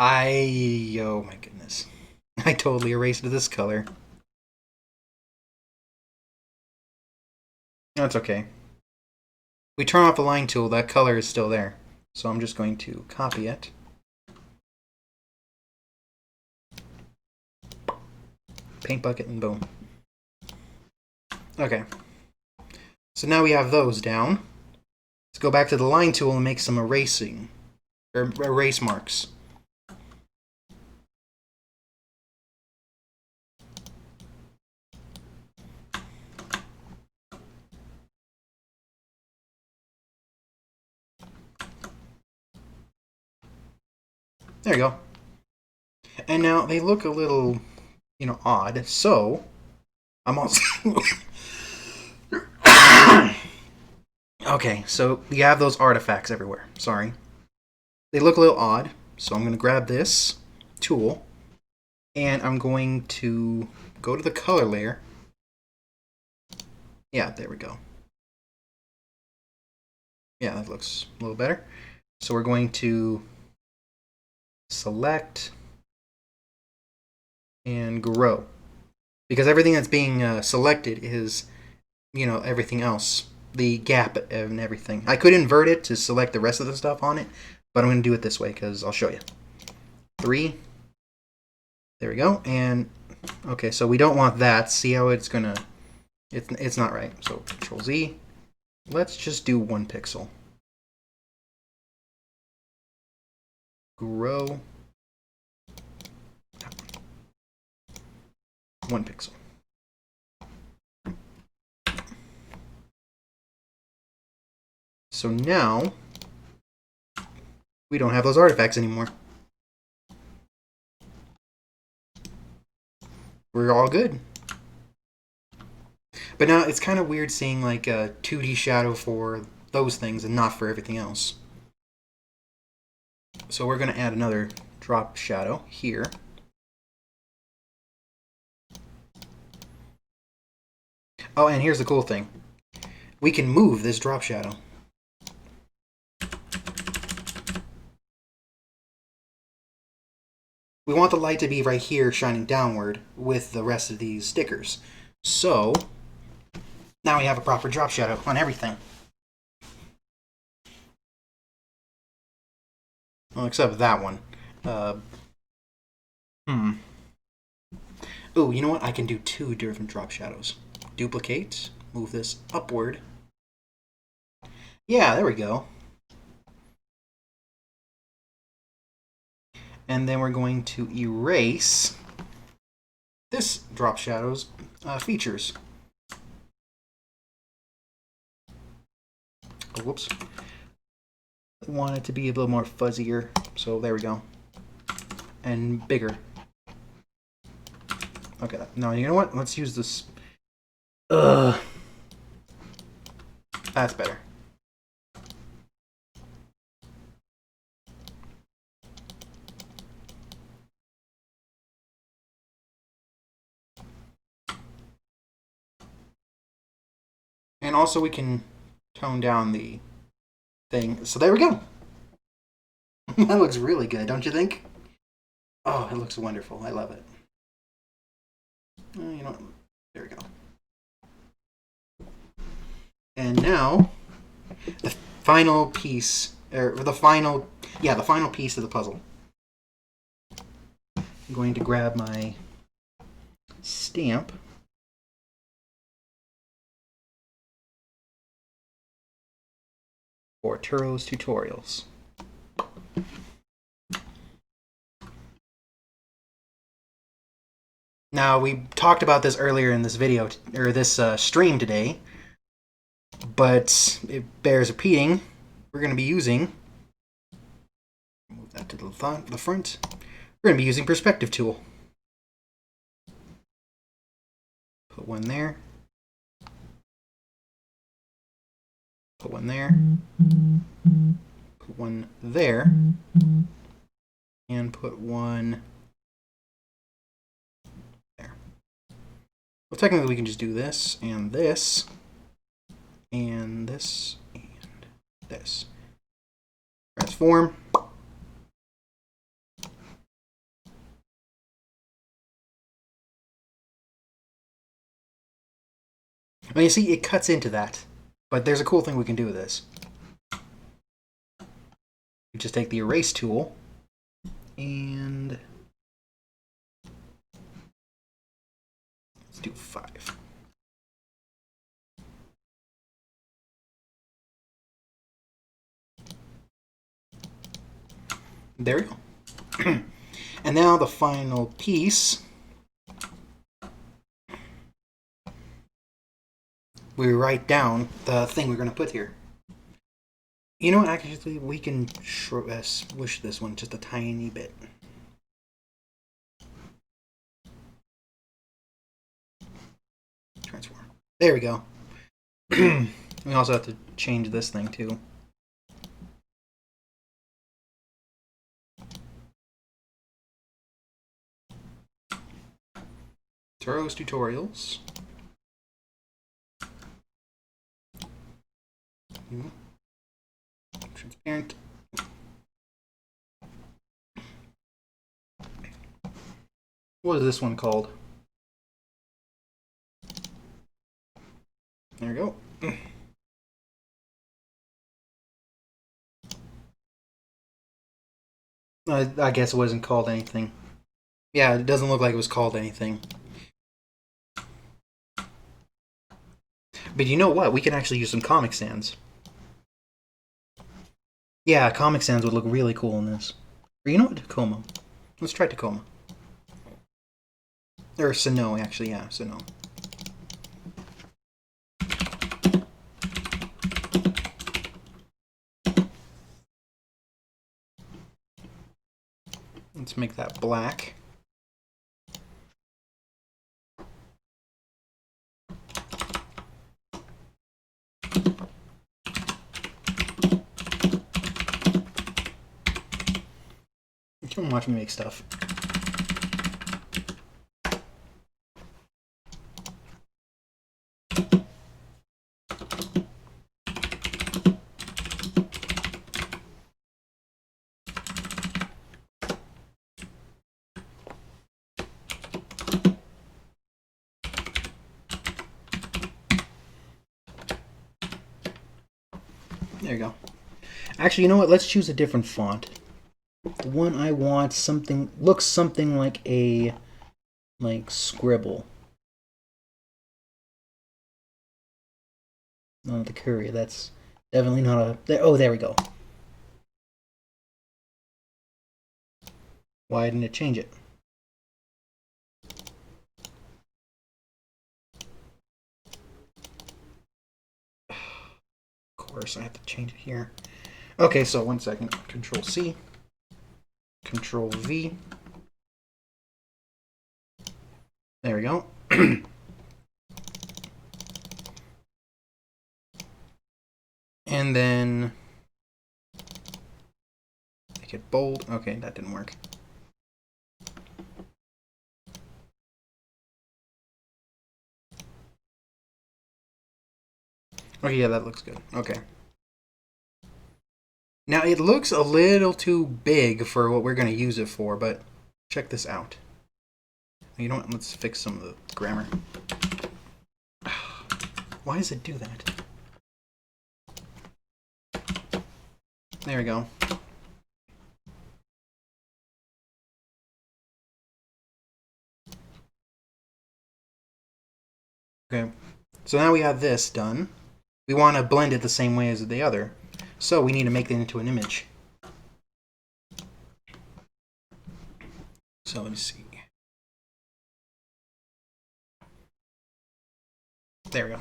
Oh my goodness. I totally erased this color. That's okay. We turn off the line tool, that color is still there. So I'm just going to copy it. Paint bucket and boom. Okay. So now we have those down. Let's go back to the line tool and make some erasing. Or erase marks. There you go. And now they look a little, odd. So I'm also... Okay, so you have those artifacts everywhere. Sorry. They look a little odd, so I'm going to grab this tool, and I'm going to go to the color layer. Yeah, there we go. Yeah, that looks a little better. So we're going to select and grow. Because everything that's being selected is, everything else. The gap and everything. I could invert it to select the rest of the stuff on it, but I'm going to do it this way because I'll show you. 3. There we go. And, okay, so we don't want that. See how it's going to... It's not right. So, Control-Z. Let's just do 1 pixel. Grow. 1 pixel. So now, we don't have those artifacts anymore. We're all good. But now it's kind of weird seeing like a 2D shadow for those things and not for everything else. So we're going to add another drop shadow here. Oh, and here's the cool thing. We can move this drop shadow. We want the light to be right here shining downward with the rest of these stickers. So, now we have a proper drop shadow on everything. Well, except that one. Oh, you know what? I can do 2 different drop shadows. Duplicate, move this upward. Yeah, there we go. And then we're going to erase this drop shadow's features. Oh, whoops. I want it to be a little more fuzzier, so there we go. And bigger. Okay, no, you know what? Let's use this. Ugh. That's better. And also we can tone down the thing. So there we go. That looks really good, don't you think? Oh, it looks wonderful. I love it. You know what? There we go. And now, the final piece, or the final piece of the puzzle. I'm going to grab my stamp. For Turos Tutorials. Now, we talked about this earlier in this video, or this stream today, but it bears repeating. We're going to be using, move that to the front, we're going to be using Perspective Tool. Put one there. Put one there. Put one there. And put one there. Well, technically we can just do this, and this, and this, and this. Transform. Now you see, it cuts into that. But there's a cool thing we can do with this. We just take the erase tool and let's do 5. There we go. And now the final piece. We write down the thing we're going to put here. You know what, actually, we can swish this one just a tiny bit. Transform. There we go. We also have to change this thing, too. Turos Tutorials. Transparent. What is this one called? There we go. I guess it wasn't called anything. Yeah, it doesn't look like it was called anything. But you know what? We can actually use some Comic Sans. Yeah, Comic Sans would look really cool in this. Or you know what? Tacoma. Let's try Tacoma. Or Sinnoh, actually, yeah, Sinnoh. Let's make that black. Come watch me make stuff. There you go. Actually, you know what? Let's choose a different font. The one I want looks something like a Scribble. Not the Courier. That's definitely not a. Oh, there we go. Why didn't it change it? Of course, I have to change it here. Okay, so 1 second. Control C. Control V. There we go. And then make it bold. Okay, that didn't work. Okay, yeah, that looks good. Okay. Now, it looks a little too big for what we're going to use it for, but check this out. You know what? Let's fix some of the grammar. Why does it do that? There we go. Okay, so now we have this done. We want to blend it the same way as the other, so we need to make it into an image. So let me see. There we go.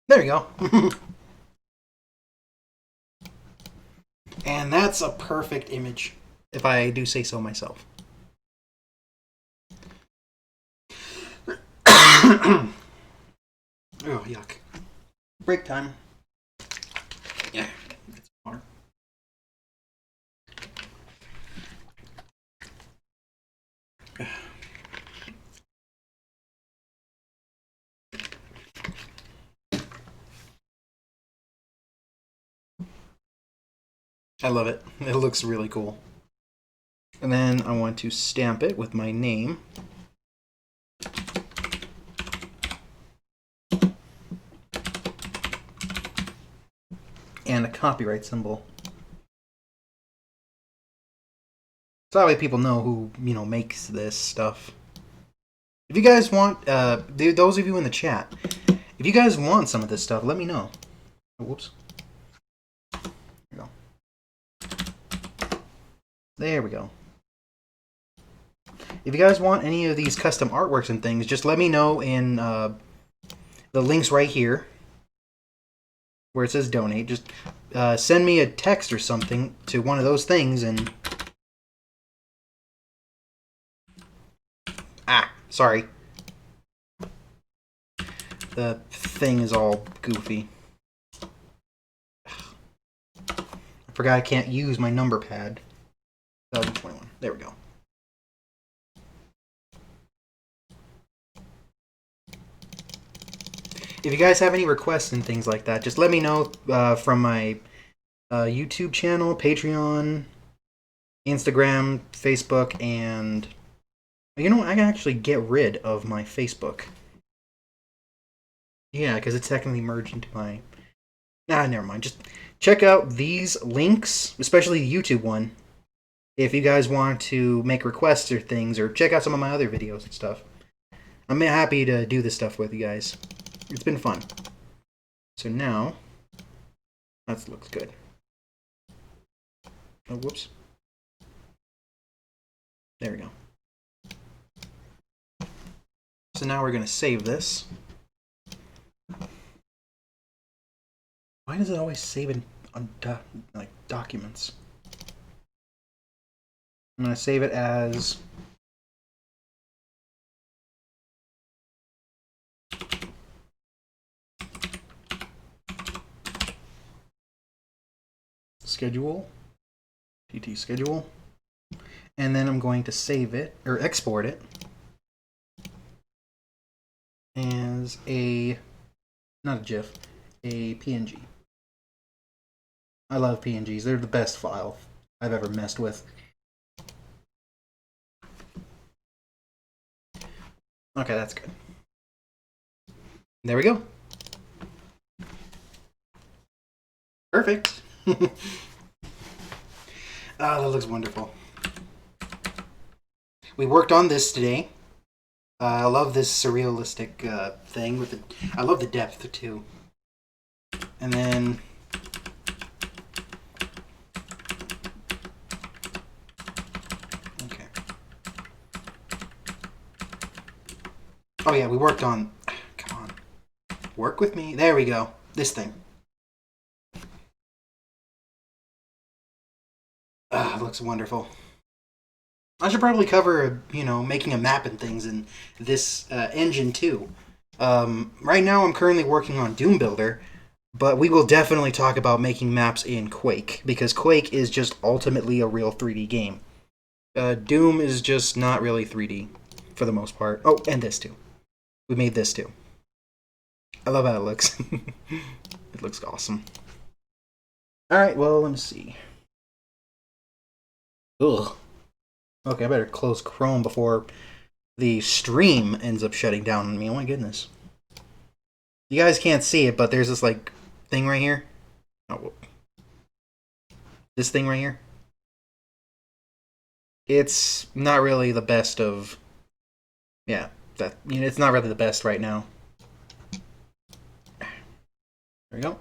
There we go. And that's a perfect image, if I do say so myself. Oh, yuck. Break time. Yeah. It's hard. I love it. It looks really cool. And then I want to stamp it with my name. And a copyright symbol. So that way people know who, makes this stuff. If you guys want, those of you in the chat, if you guys want some of this stuff, let me know. Oh, whoops. There we go. There we go. If you guys want any of these custom artworks and things, just let me know in the links right here where it says donate. Just send me a text or something to one of those things and... Ah, sorry. The thing is all goofy. I forgot I can't use my number pad. 2021. There we go. If you guys have any requests and things like that, just let me know from my YouTube channel, Patreon, Instagram, Facebook, and... You know what? I can actually get rid of my Facebook. Yeah, because it's technically merged into my... Nah, never mind. Just check out these links, especially the YouTube one, if you guys want to make requests or things, or check out some of my other videos and stuff. I'm happy to do this stuff with you guys. It's been fun. So now, that looks good. Oh, whoops. There we go. So now we're going to save this. Why does it always save in on like documents? I'm going to save it as... schedule, PT schedule, and then I'm going to save it, or export it, as a, not a GIF, a PNG. I love PNGs. They're the best file I've ever messed with. Okay, that's good. There we go. Perfect. Ah, that looks wonderful. We worked on this today. I love this surrealistic thing with the... I love the depth too. And then Oh yeah, we worked on... Come on. Work with me. There we go. This thing. Ah, it looks wonderful. I should probably cover, making a map and things in this engine too. Right now I'm currently working on Doom Builder, but we will definitely talk about making maps in Quake, because Quake is just ultimately a real 3D game. Doom is just not really 3D, for the most part. Oh, and this too. We made this too. I love how it looks. It looks awesome. Alright, well, let me see. Ugh. Okay, I better close Chrome before the stream ends up shutting down on me. Oh my goodness. You guys can't see it, but there's this, like, thing right here. Oh, this thing right here. It's not really the best of... Yeah, it's not really the best right now. There we go.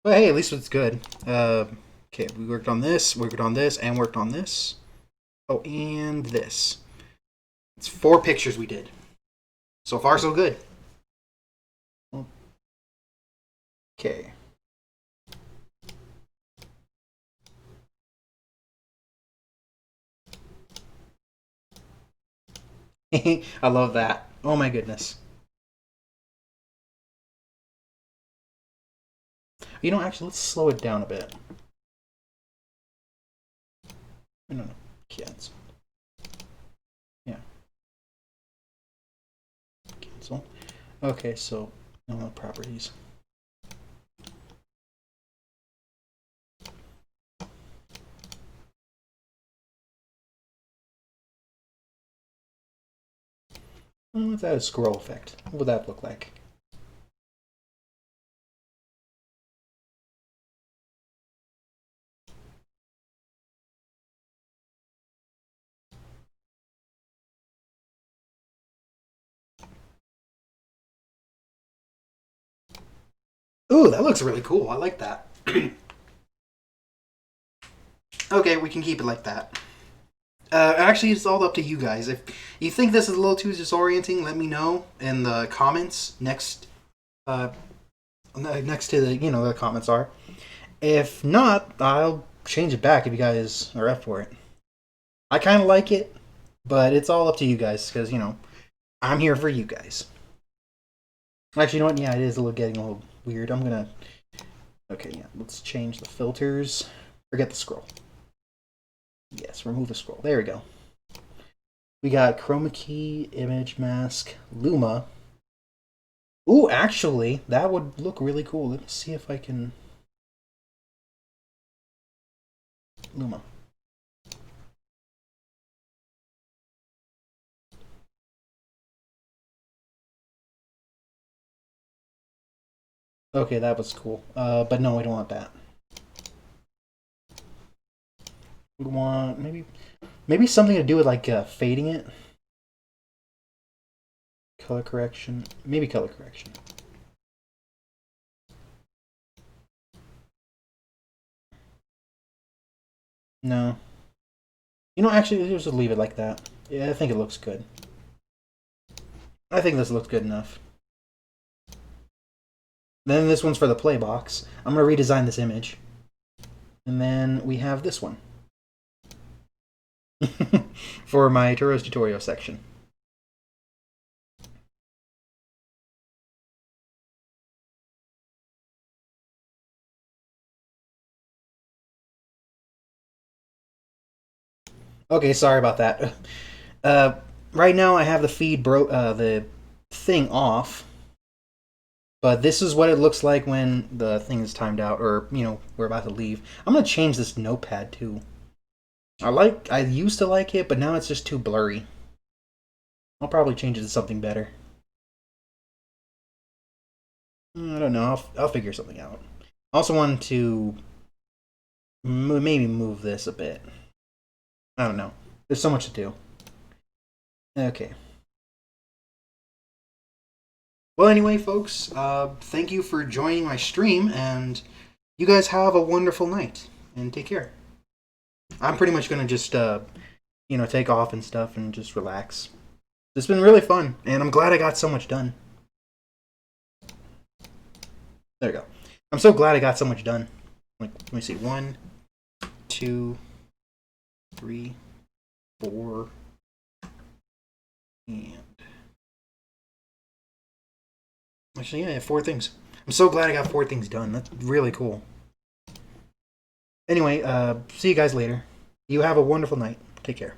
But hey, at least it's good. Okay, we worked on this, and worked on this. Oh, and this. It's 4 pictures we did. So far, so good. Okay. I love that. Oh my goodness. Actually, let's slow it down a bit. No, cancel. Yeah. Cancel. Okay, so, properties. Let's add a scroll effect. What would that look like? Ooh, that looks really cool. I like that. Okay, we can keep it like that. Actually, it's all up to you guys. If you think this is a little too disorienting, let me know in the comments next to the the comments are. If not, I'll change it back if you guys are up for it. I kind of like it, but it's all up to you guys because I'm here for you guys. Actually, you know what? Yeah, it is getting a little weird. I'm gonna. Okay, yeah. Let's change the filters. Forget the scroll. Yes, remove the scroll. There we go. We got chroma key, image mask, Luma. Ooh, actually, that would look really cool. Let me see if I can... Luma. Okay, that was cool. But no, we don't want that. We want maybe something to do with like fading it. Color correction. Maybe color correction. No. Actually, just leave it like that. Yeah, I think it looks good. I think this looks good enough. Then this one's for the play box. I'm going to redesign this image. And then we have this one. For my Turos tutorial section. Okay, sorry about that. Right now I have the feed the thing off. But this is what it looks like when the thing is timed out, or, we're about to leave. I'm going to change this notepad, too. I used to like it, but now it's just too blurry. I'll probably change it to something better. I don't know. I'll figure something out. I also wanted to maybe move this a bit. I don't know. There's so much to do. Okay. Well, anyway, folks, thank you for joining my stream, and you guys have a wonderful night, and take care. I'm pretty much going to just, take off and stuff and just relax. It's been really fun, and I'm glad I got so much done. There we go. I'm so glad I got so much done. Like, let me see. 1, 2, 3, 4, and actually, yeah, I have 4 things. I'm so glad I got 4 things done. That's really cool. Anyway, see you guys later. You have a wonderful night. Take care.